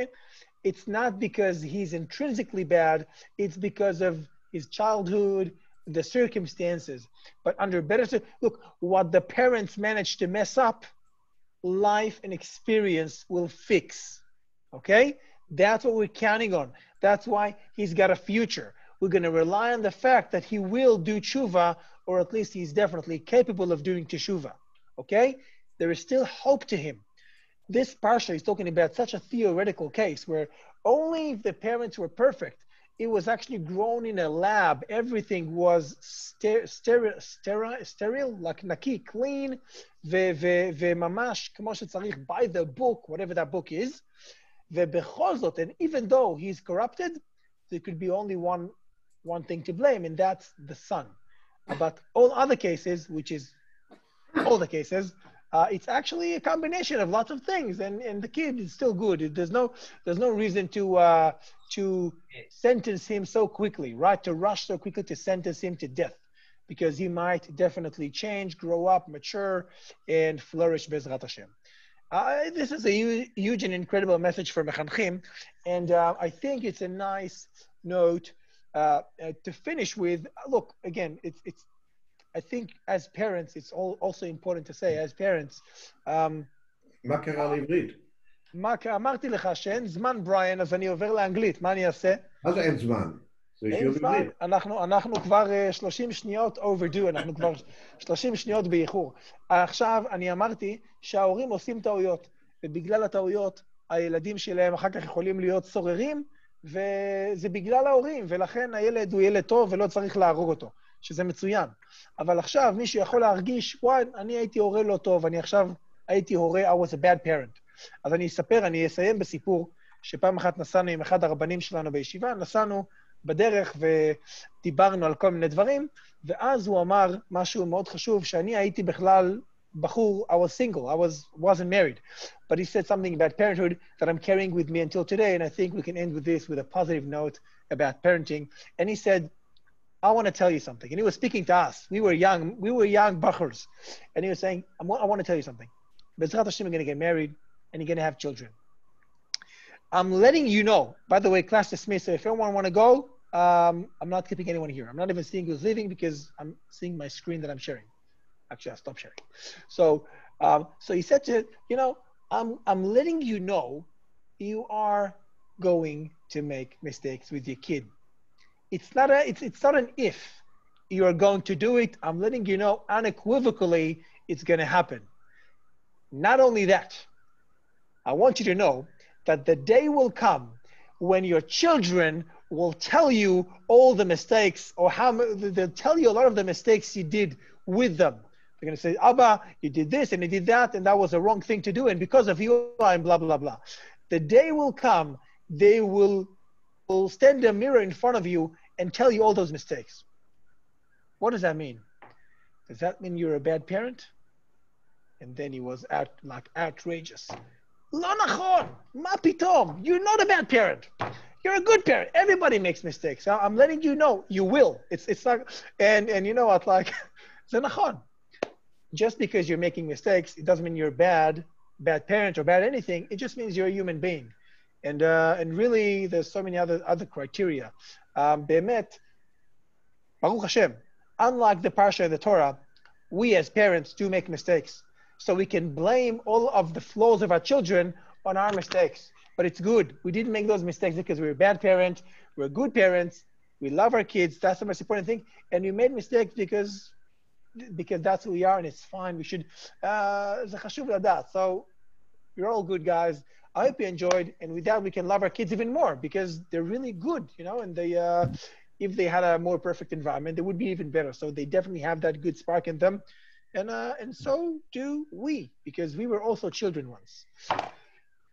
it's not because he's intrinsically bad, it's because of his childhood, the circumstances. But under better, look, what the parents managed to mess up, life and experience will fix. Okay? That's what we're counting on. That's why he's got a future. We're going to rely on the fact that he will do tshuva, or at least he's definitely capable of doing teshuva. Okay? There is still hope to him. This Parsha is talking about such a theoretical case where only if the parents were perfect, it was actually grown in a lab, everything was sterile, like naki, clean, וממש, כמו שצריך, by the book, whatever that book is, ובכל זאת, and even though he's corrupted, there could be only one thing to blame, and that's the son. But all other cases, which is all the cases, it's actually a combination of lots of things, and the kid is still good. There's no reason to sentence him so quickly, right? To rush so quickly to sentence him to death, because he might definitely change, grow up, mature, and flourish Bezrat Hashem. This is a huge and incredible message for Mechanchim, and I think it's a nice note to finish with. Look, again, it's. I think as parents, it's also important to say, as parents, מה קרה לעברית? אמרתי לך שאין זמן, בריין, אז אני עובר לאנגלית, מה אני אעשה? מה זה אין זמן? זה אין שיעור זמן, בעברית. אנחנו כבר 30 שניות overdue, אנחנו כבר 30 שניות באיחור. עכשיו, אני אמרתי שההורים עושים טעויות, ובגלל הטעויות, הילדים שלהם אחר כך יכולים להיות סוררים, וזה בגלל ההורים, ולכן הילד הוא ילד טוב ולא צריך להרוג אותו, שזה מצוין. אבל עכשיו מישהו יכול להרגיש, וואי, אני הייתי הורה לא טוב, אני עכשיו הייתי הורה, I was a bad parent. אז אני אסיים בסיפור, שפעם אחת נסענו עם אחד הרבנים שלנו בישיבה, נסענו בדרך ודיברנו על כל מיני דברים, ואז הוא אמר משהו מאוד חשוב, שאני הייתי בכלל בחור, I was single, wasn't married, but he said something about parenthood that I'm carrying with me until today, and I think we can end with this with a positive note about parenting, and he said, I want to tell you something, and he was speaking to us, we were young bachurs, and he was saying, I want to tell you something, Bezrat Hashem, you're going to get married, and you're going to have children. I'm letting you know, by the way, class dismissed, so if anyone want to go, I'm not keeping anyone here. I'm not even seeing who's leaving because I'm seeing my screen that I'm sharing. Actually, I'll stop sharing. So he said to, I'm letting you know you are going to make mistakes with your kid. It's not an if you are going to do it. I'm letting you know unequivocally it's going to happen. Not only that, I want you to know that the day will come when your children will tell you all the mistakes, or they'll tell you a lot of the mistakes you did with them. They're going to say, Abba, you did this and you did that, and that was a wrong thing to do, and because of you, I'm blah, blah, blah. The day will come, they will stand a mirror in front of you and tell you all those mistakes. What does that mean? Does that mean you're a bad parent? And then he was outrageous. לא נכון, מה פתאום? You're not a bad parent. You're a good parent. Everybody makes mistakes. I'm letting you know, you will. It's not, and you know what, like, זה נכון. Just because you're making mistakes, it doesn't mean you're a bad parent or bad anything. It just means you're a human being. And really, there's so many other criteria. באמת, Baruch Hashem, unlike the Parsha in the Torah, we as parents do make mistakes. So we can blame all of the flaws of our children on our mistakes. But it's good. We didn't make those mistakes because we're a bad parent. We're good parents. We love our kids. That's the most important thing. And we made mistakes because that's who we are, and it's fine. We should, זה חשוב לדעת. So you're all good guys. I hope you enjoyed. And with that, we can love our kids even more because they're really good, and they, if they had a more perfect environment, they would be even better. So they definitely have that good spark in them. And so do we, because we were also children once.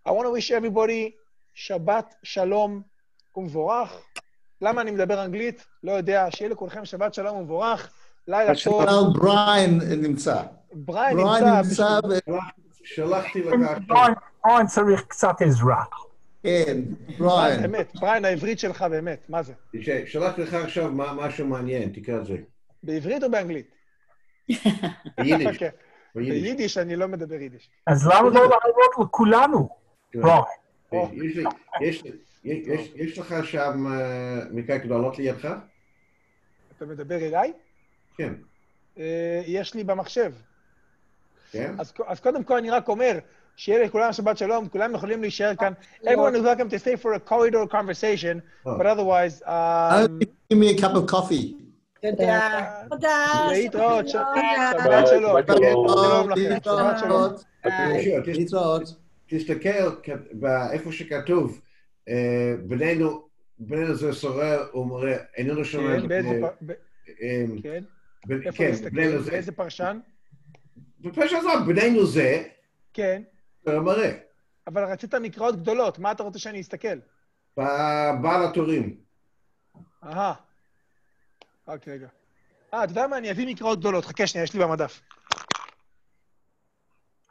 I want to wish everybody Shabbat Shalom ומבורך. למה אני מדבר אנגלית? לא יודע. שיהיה לכולכם שבת שלום ומבורך. לילה טוב. בריין נמצא. בריין נמצא. שלחתי לך. בריין צריך קצת עזרה. כן, בריין. באמת, בריין, העברית שלך באמת, מה זה? שלחתי לך עכשיו משהו מעניין, תקרא את זה. בעברית או באנגלית? ביידיש. ביידיש אני לא מדבר יידיש. אז למה לא לעבוד לכולנו? יש לך שם מקרה גדולות לידך? אתה מדבר אליי? כן. יש לי במחשב. כן? אז קודם כל אני רק אומר, שיהיה לכולם שבת שלום, כולם יכולים להישאר כאן. Everyone is welcome to stay for a corridor conversation, but otherwise... Give me a cup of coffee. תודה. להתראות, שבת שלום. שלום לכם, שבת שלום. להתראות. תסתכל באיפה שכתוב, בנינו זה סורר ומורה, איננו שומר... כן, איפה נסתכל? באיזה פרשן? בפרשה הזאת, בנינו זה... כן. מראה. אבל רצית מקראות גדולות, מה אתה רוצה שאני אסתכל? בבעל התורים. רק רגע. אתה יודע מה? אני אביא מקראות גדולות. חכה שנייה, יש לי במדף.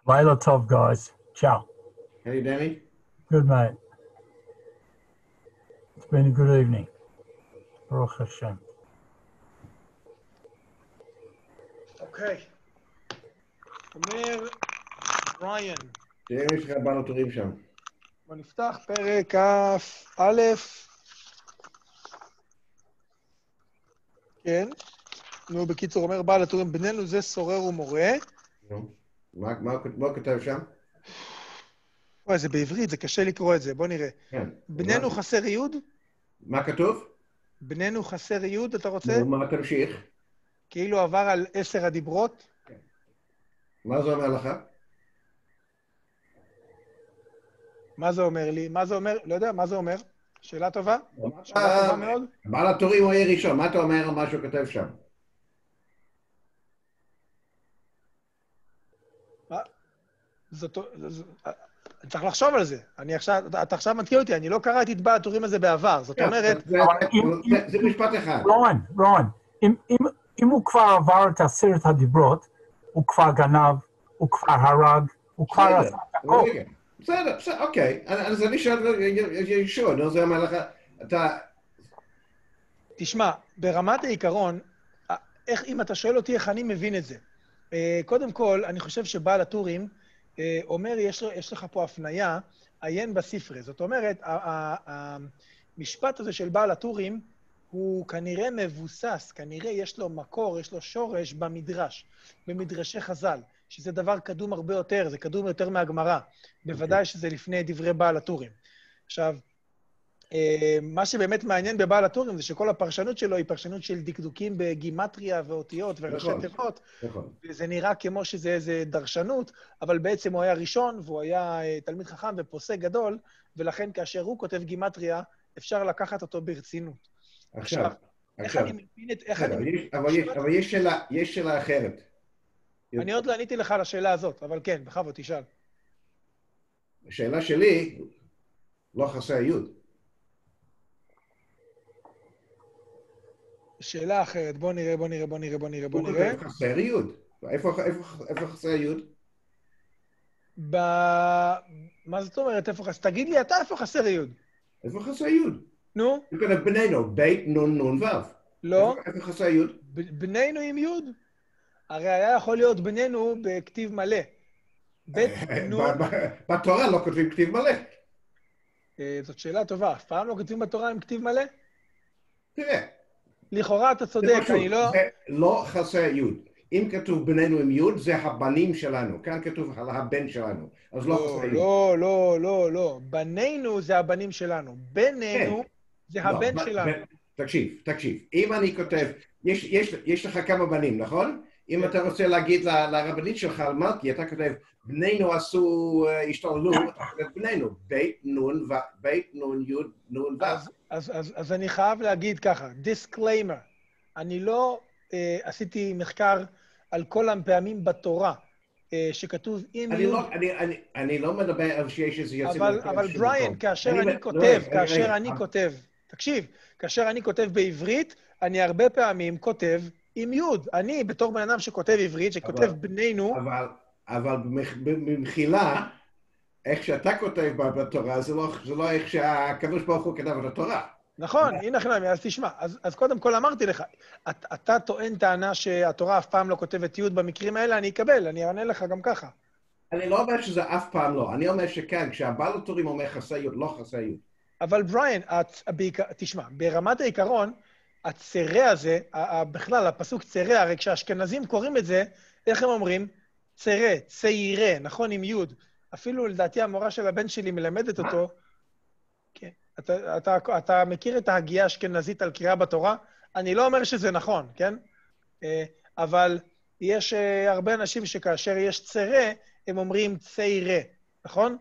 לילה טוב, guys. Ciao. Hey, Danny. Good, mate. It's been a good evening. Baruch Hashem. Okay. אומר, בריין, תראה אם יש לך בעל הטורים שם. בוא נפתח פרק כ"א. כן. נו, בקיצור, אומר בעל הטורים, בנינו זה סורר ומורה. נו. מה הוא כותב שם? וואי, זה בעברית, זה קשה לקרוא את זה, בוא נראה. כן. בנינו חסר יוד? מה כתוב? בנינו חסר יוד, אתה רוצה? נו, מה תמשיך? כאילו עבר על 10 הדיברות? מה זה אומר לך? מה זה אומר לי? מה זה אומר? לא יודע, מה זה אומר? שאלה טובה? שאלה טובה מאוד? בעל הטורים הוא יהיה ראשון, מה אתה אומר על מה שהוא כותב שם? אני צריך לחשוב על זה. אתה עכשיו מתקיע אותי, אני לא קראתי את בעל הטורים הזה בעבר. זאת אומרת... זה משפט אחד. רון, אם הוא כבר עבר את 10 הדיברות, הוא כבר גנב, הוא כבר הרג, הוא כבר עשה את הכל. בסדר, אוקיי. אז אני שואל, ישוע, נו, זה אומר לך, אתה... תשמע, ברמת העיקרון, אם אתה שואל אותי איך אני מבין את זה, קודם כל, אני חושב שבעל הטורים אומר, יש לך פה הפניה, עיין בספרי. זאת אומרת, המשפט הזה של בעל הטורים הוא כנראה מבוסס, כנראה יש לו מקור, יש לו שורש במדרש, במדרשי חז"ל, שזה דבר קדום הרבה יותר, זה קדום יותר מהגמרא. בוודאי שזה לפני דברי בעל הטורים. עכשיו, מה שבאמת מעניין בבעל הטורים זה שכל הפרשנות שלו היא פרשנות של דקדוקים בגימטריה ואותיות וראשי תיבות, וזה נראה כמו שזה איזה דרשנות, אבל בעצם הוא היה ראשון והוא היה תלמיד חכם ופוסק גדול, ולכן כאשר הוא כותב גימטריה, אפשר לקחת אותו ברצינות. עכשיו, איך אני מבין את... אבל יש שאלה אחרת. אני עוד לא עניתי לך על השאלה הזאת, אבל כן, בכבוד, תשאל. השאלה שלי, לא חסר יוד. שאלה אחרת, בוא נראה. הוא כותב חסר יוד. איפה חסר יוד? מה זאת אומרת, איפה חסר? תגיד לי אתה איפה חסר יוד. איפה חסר יוד? נו? הוא כותב בנינו, בית נון נון וו. לא. איפה חסר יוד? בנינו עם יוד. הרי היה יכול להיות בנינו בכתיב מלא. בתורה לא כותבים כתיב מלא. זאת שאלה טובה. אף פעם לא כותבים בתורה עם כתיב מלא? תראה. לכאורה אתה צודק, אני לא... זה לא חסר יוד. אם כתוב בנינו עם יוד, זה הבנים שלנו. כאן כתוב על הבן שלנו. אז לא חסר יוד. לא. בנינו זה הבנים שלנו. בנינו זה הבן שלנו. תקשיב. אם אני כותב, יש לך כמה בנים, נכון? אם אתה רוצה להגיד לרבנית שלך על מלכי, אתה כותב, בנינו עשו השתוללות, בנינו, בית נון יוד נון וו. אז אני חייב להגיד ככה, דיסקליימר, אני לא עשיתי מחקר על כל הפעמים בתורה שכתוב עם יוד. אני לא מדבר על שיש איזה יוצאים. אבל בריין, כאשר אני כותב, תקשיב, כאשר אני כותב בעברית, אני הרבה פעמים כותב עם יוד. אני, בתור בן אדם שכותב עברית, שכותב בנינו... אבל במחילה, איך שאתה כותב בתורה, זה לא איך שהקדוש ברוך הוא כתב את התורה. נכון, הנה חנמי, אז תשמע. אז קודם כל אמרתי לך, אתה טוען טענה שהתורה אף פעם לא כותבת יוד במקרים האלה, אני אקבל, אני אענה לך גם ככה. אני לא אומר שזה אף פעם לא, אני אומר שכן, כשהבעל הטורים אומר חסר יוד, לא חסר יוד. אבל בריין, תשמע, ברמת העיקרון, הצרה הזה, בכלל, הפסוק צרה, הרי כשהאשכנזים קוראים את זה, איך הם אומרים? צרה, צעירה, נכון, עם יוד. אפילו לדעתי המורה של הבן שלי מלמדת אותו. כן. אתה מכיר את ההגייה האשכנזית על קריאה בתורה? אני לא אומר שזה נכון, כן? אבל יש הרבה אנשים שכאשר יש צרה, הם אומרים צעירה, נכון?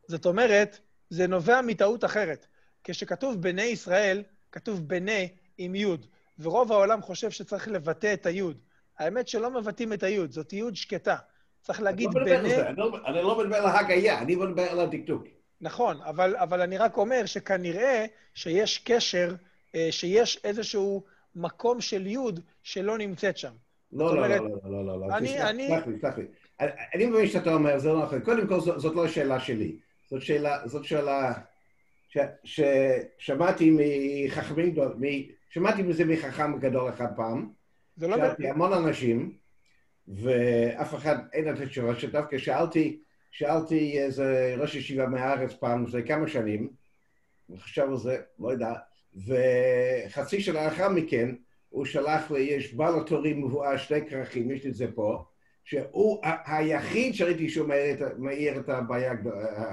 זאת אומרת, זה נובע מטעות אחרת. כשכתוב בני ישראל, כתוב בני עם יוד, ורוב העולם חושב שצריך לבטא את היוד. האמת שלא מבטאים את היוד, זאת יוד שקטה. צריך להגיד בני... אני לא מדבר על ההגייה, אני מדבר על הדקדוק. נכון, אבל אני רק אומר שכנראה שיש קשר, שיש איזשהו מקום של יוד שלא נמצאת שם. לא. סלח לי. אני מבין שאתה אומר, זה לא נכון. קודם כל, זאת לא השאלה שלי. זאת שאלה ששמעתי מחכמים גדולים, שמעתי מזה מחכם גדול אחד פעם, שאלתי המון אנשים, ואף אחד אין את התשובה, שדווקא שאלתי שאלתי איזה ראש ישיבה מהארץ פעם, לפני כמה שנים, וחשב על זה, לא יודע, וחצי שנה לאחר מכן, הוא שלח לי, יש בעל התורים מבואר 2 כרכים, יש לי את זה פה, שהוא היחיד שראיתי שהוא מאיר את הבעיה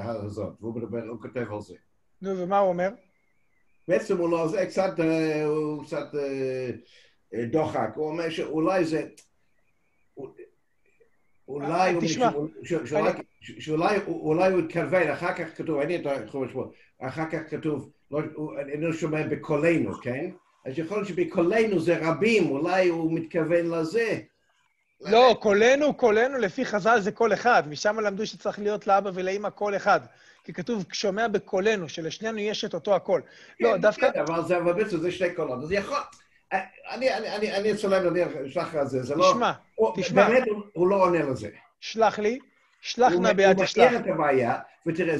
הזאת, והוא מדבר, הוא כותב על זה. נו, ומה הוא אומר? בעצם הוא לא, זה קצת דוחק, הוא אומר שאולי זה, אולי הוא התכוון, אחר כך כתוב, אחר כך כתוב, אני לא שומע בקולנו, כן? אז יכול להיות שבקולנו זה רבים, אולי הוא מתכוון לזה. לא, קולנו לפי חז"ל זה קול אחד, משם למדו שצריך להיות לאבא ולאמא קול אחד. כי כתוב, שומע בקולנו, שלשנינו יש את אותו הקול. לא, דווקא... אבל בעצם זה 2 קולות, אז יכול... אני אצלם, אני אשלח לך את זה, זה לא... תשמע. באמת הוא לא עונה לזה. שלח לי, שלח נא ביד ישלח. הוא מכיר את הבעיה, ותראה,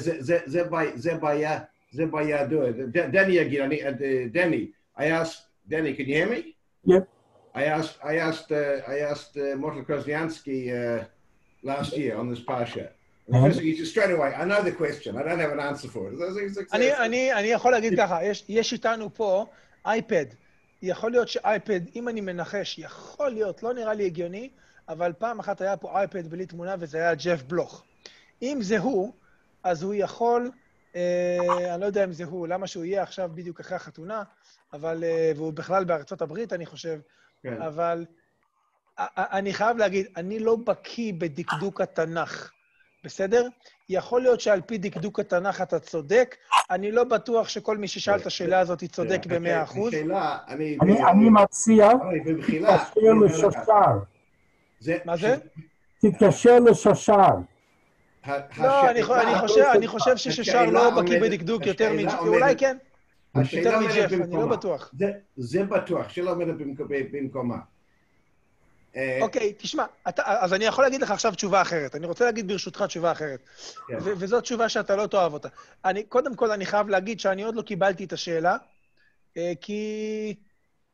זה בעיה, דני יגיד, Danny, Danny, can you hear me? Yep. I asked Mortal Krasniansky last year on this Parsha. He just straight away, I know the question, I don't have an answer for it. אני יכול להגיד ככה, יש איתנו פה אייפד. יכול להיות שאייפד, אם אני מנחש, יכול להיות, לא נראה לי הגיוני, אבל פעם אחת היה פה אייפד בלי תמונה, וזה היה ג'ף בלוך. אם זה הוא, אז הוא יכול, אני לא יודע אם זה הוא, למה שהוא יהיה עכשיו בדיוק אחרי החתונה, אבל, והוא בכלל בארצות הברית, אני חושב, כן. אבל אני חייב להגיד, אני לא בקיא בדקדוק התנ"ך, בסדר? יכול להיות שעל פי דקדוק התנ"ך אתה צודק, אני לא בטוח שכל מי ששאל את השאלה הזאת צודק ב-100%. אני מציע, תתקשר לששר. מה זה? תתקשר לששר. לא, אני חושב שששר לא בקיא בדקדוק יותר מג'ף, אולי כן. יותר מג'ף, אני לא בטוח. זה בטוח, שלא עומדת במקומה. אוקיי, תשמע, אז אני יכול להגיד לך עכשיו תשובה אחרת. אני רוצה להגיד ברשותך תשובה אחרת. וזאת תשובה שאתה לא תאהב אותה. קודם כל, אני חייב להגיד שאני עוד לא קיבלתי את השאלה,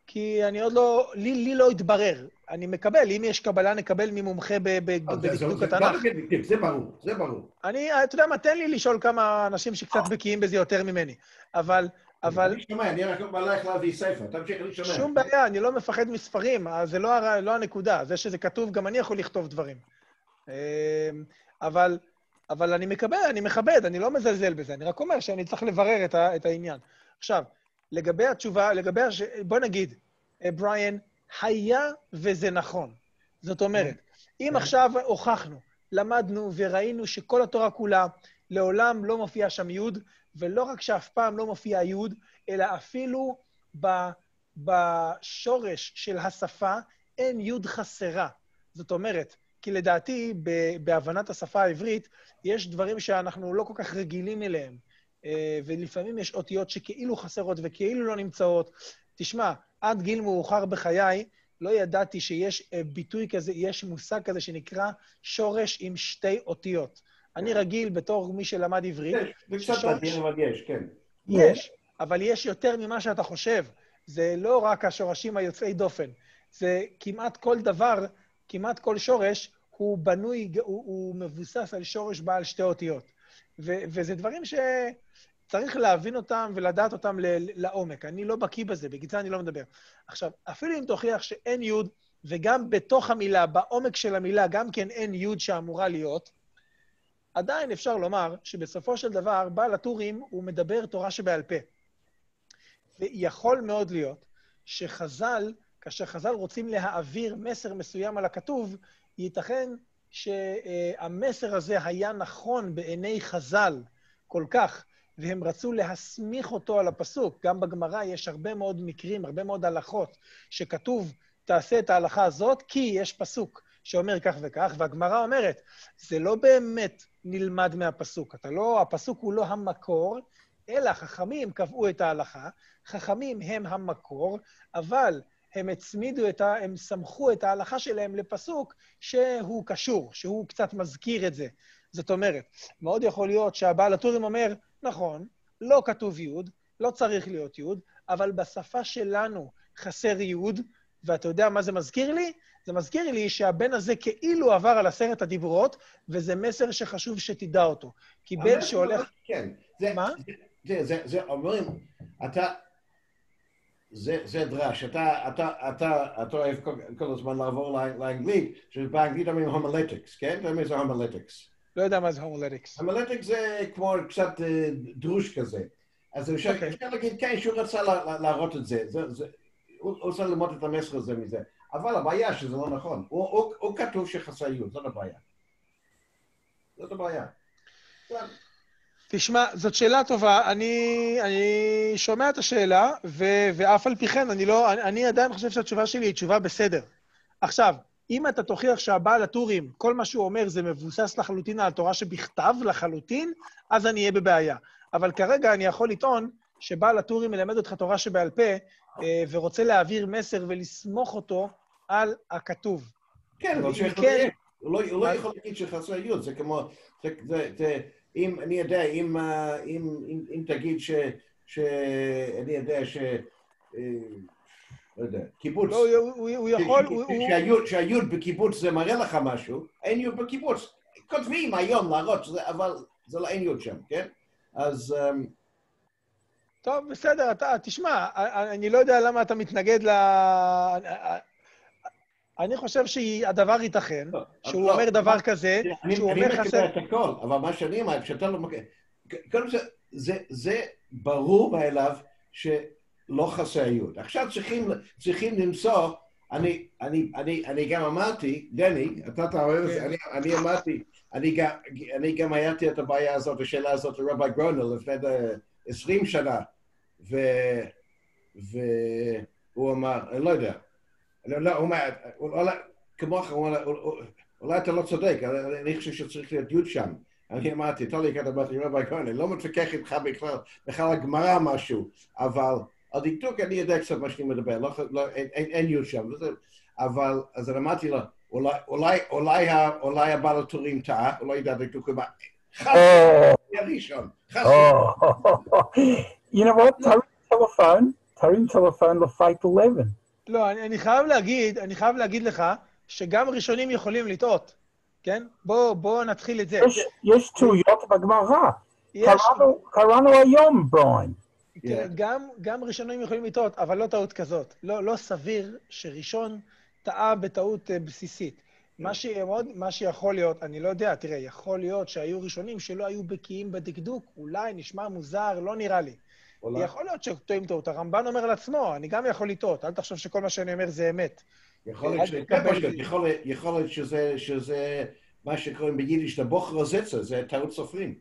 כי אני עוד לא, לי לא התברר. אני מקבל, אם יש קבלה, נקבל ממומחה בדקדוק התנ"ך. זה ברור, זה ברור. אתה יודע מה, תן לי לשאול כמה אנשים שקצת בקיאים בזה יותר ממני. אבל... אני שומע, אני רק בא לך להביא ספר, תמשיך לי שומע. שום בעיה, אני לא מפחד מספרים, זה לא הנקודה. זה שזה כתוב, גם אני יכול לכתוב דברים. אבל אני מקבל, אני מכבד, אני לא מזלזל בזה, אני רק אומר שאני צריך לברר את העניין. עכשיו, לגבי התשובה, בוא נגיד, בריאן, היה וזה נכון. זאת אומרת, אם עכשיו הוכחנו, למדנו וראינו שכל התורה כולה, לעולם לא מופיע שם יוד, ולא רק שאף פעם לא מופיע יוד, אלא אפילו בשורש של השפה אין יוד חסרה. זאת אומרת, כי לדעתי, בהבנת השפה העברית, יש דברים שאנחנו לא כל כך רגילים אליהם, ולפעמים יש אותיות שכאילו חסרות וכאילו לא נמצאות. תשמע, עד גיל מאוחר בחיי, לא ידעתי שיש ביטוי כזה, יש מושג כזה שנקרא שורש עם 2 אותיות. אני רגיל בתור מי שלמד עברית. קצת בעדין, אבל יש, כן. יש, אבל יש יותר ממה שאתה חושב. זה לא רק השורשים היוצאי דופן. זה כמעט כל דבר, כמעט כל שורש, הוא בנוי, הוא מבוסס על שורש בעל 2 אותיות. וזה דברים שצריך להבין אותם ולדעת אותם לעומק. אני לא בקיא בזה, בגלל זה אני לא מדבר. עכשיו, אפילו אם תוכיח שאין יוד, וגם בתוך המילה, בעומק של המילה, גם כן אין יוד שאמורה להיות, עדיין אפשר לומר שבסופו של דבר, בעל הטורים הוא מדבר תורה שבעל פה. ויכול מאוד להיות שחז"ל, כאשר חז"ל רוצים להעביר מסר מסוים על הכתוב, ייתכן שהמסר הזה היה נכון בעיני חז"ל כל כך, והם רצו להסמיך אותו על הפסוק. גם בגמרא יש הרבה מאוד מקרים, הרבה מאוד הלכות, שכתוב, תעשה את ההלכה הזאת, כי יש פסוק שאומר כך וכך, והגמרא אומרת, זה לא באמת נלמד מהפסוק. הפסוק הוא לא המקור, אלא חכמים קבעו את ההלכה, חכמים הם המקור, אבל הם הם סמכו את ההלכה שלהם לפסוק שהוא קשור, שהוא קצת מזכיר את זה. זאת אומרת, מאוד יכול להיות שהבעל הטורים אומר, נכון, לא כתוב יוד, לא צריך להיות יוד, אבל בשפה שלנו חסר יוד, ואתה יודע מה זה מזכיר לי? זה מזכיר לי שהבן הזה כאילו עבר על 10 הדיברות, וזה מסר שחשוב שתדע אותו. כי בן שהולך... כן. מה? זה אומרים, זה דרש, אתה אוהב כל הזמן לעבור לאנגלית, שבאנגלית אומרים הומילטיקס, כן? אתה יודע מה זה הומילטיקס? לא יודע מה זה הומילטיקס. הומילטיקס זה כמו קצת דרוש כזה. אז אפשר להגיד, כן, שהוא רצה להראות את זה. הוא רוצה ללמוד את המסר הזה מזה. אבל הבעיה שזה לא נכון. הוא כתוב שחסאיות, זאת הבעיה. זאת הבעיה. תשמע, זאת שאלה טובה, אני שומע את השאלה, ואף על פי כן, אני עדיין חושב שהתשובה שלי היא תשובה בסדר. עכשיו, אם אתה תוכיח שהבעל הטורים, כל מה שהוא אומר זה מבוסס לחלוטין על תורה שבכתב לחלוטין, אז אני אהיה בבעיה. אבל כרגע אני יכול לטעון שבעל הטורים מלמד אותך תורה שבעל פה, ורוצה להעביר מסר ולסמוך אותו על הכתוב. כן, אבל הוא לא יכול להגיד שחסאיות, זה כמו, אם אני יודע, אם תגיד שאני יודע לא יודע, קיבוץ. לא, הוא יכול... שהיוד בקיבוץ זה מראה לך משהו, אין יוד בקיבוץ. כותבים היום להראות, אבל זה לא אין יוד שם, כן? אז... טוב, בסדר, תשמע, אני לא יודע למה אתה מתנגד אני חושב שהדבר ייתכן, שהוא אומר דבר כזה, שהוא אומר חסר... אני מכיר את הכל, אבל מה שאני אומר, כשאתה לא מכיר... קודם כל, זה ברור מאליו שלא חסאיות. עכשיו צריכים למצוא, אני גם אמרתי, דני, אתה אוהב את זה, אני אמרתי, אני גם הייתי את הבעיה הזאת, השאלה הזאת לרבי גרונר לפני 20 שנה, והוא אמר, אני לא יודע, הוא אומר, כמוך, אולי אתה לא צודק, אני חושב שצריך להיות יוד שם. אני אמרתי, תולי כאן אמרתי, רבי גרונר, אני לא מתווכח איתך בכלל הגמרא משהו, אבל על דקדוק אני יודע קצת מה שאני מדבר, אין יוד שם, אבל אז אני אמרתי לו, אולי הבעל הטורים טעה, אולי ידע דקדוק, חס, הראשון, חס. You know what? תרים טלפון לפייט 11. לא, אני חייב להגיד לך שגם ראשונים יכולים לטעות, כן? בוא נתחיל את זה. יש טעויות בגמרא. קראנו היום, ברוין. גם ראשונים יכולים לטעות, אבל לא טעות כזאת. לא סביר שראשון טעה בטעות בסיסית. מה שיכול להיות, אני לא יודע, תראה, יכול להיות שהיו ראשונים שלא היו בקיאים בדקדוק, אולי נשמע מוזר, לא נראה לי. יכול להיות שטועים טעות, הרמב"ן אומר על עצמו, אני גם יכול לטעות, אל תחשוב שכל מה שאני אומר זה אמת. יכול להיות שזה מה שקוראים ביידיש, לבוכר זצה, זה טעות סופרים.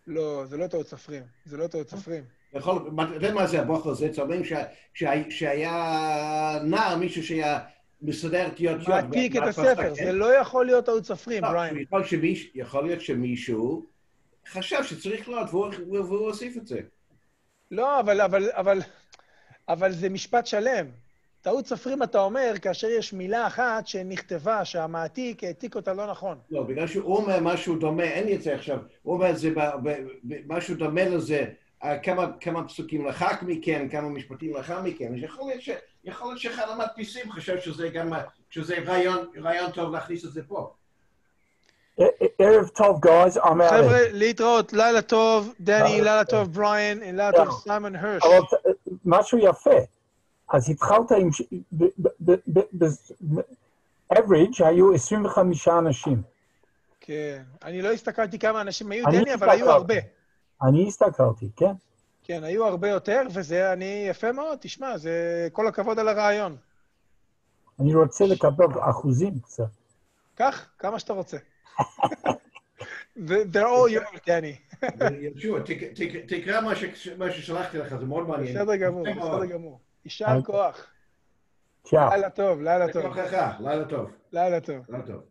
לא, זה לא טעות סופרים, זה לא טעות סופרים. אתה יודע מה זה הבוכר זצה? אומרים שהיה נער, מישהו שהיה מסדר תיות. מעתיק את הספר, זה לא יכול להיות טעות סופרים, בריין. יכול להיות שמישהו חשב שצריך להיות, והוא הוסיף את זה. לא, אבל זה משפט שלם. טעות סופרים אתה אומר, כאשר יש מילה אחת שנכתבה, שהמעתיק העתיק אותה לא נכון. לא, בגלל שהוא אומר משהו דומה, אין לי את זה עכשיו, הוא אומר זה משהו דומה לזה, כמה פסוקים לאחר מכן, כמה משפטים לאחר מכן, יכול להיות שאחד המדפיסים חושב שזה רעיון טוב להכניס את זה פה. ערב טוב, guys, I'm out. חבר'ה, להתראות, לילה טוב, דני, לילה טוב, בריין, לילה טוב, סיימון הרש. אבל משהו יפה. אז התחלת עם... average היו 25 אנשים. כן, אני לא הסתכלתי כמה אנשים היו, דני, אבל היו הרבה. אני הסתכלתי, כן. כן, היו הרבה יותר, וזה אני יפה מאוד, תשמע, זה כל הכבוד על הרעיון. אני רוצה לקבל אחוזים קצת. כך, כמה שאתה רוצה. They're all yours, דני. תקרא מה ששלחתי לך, זה מאוד מעניין. בסדר גמור, בסדר גמור. יישר כוח. צ'או. לילה טוב, לילה טוב. לילה טוב. לילה טוב. לילה טוב.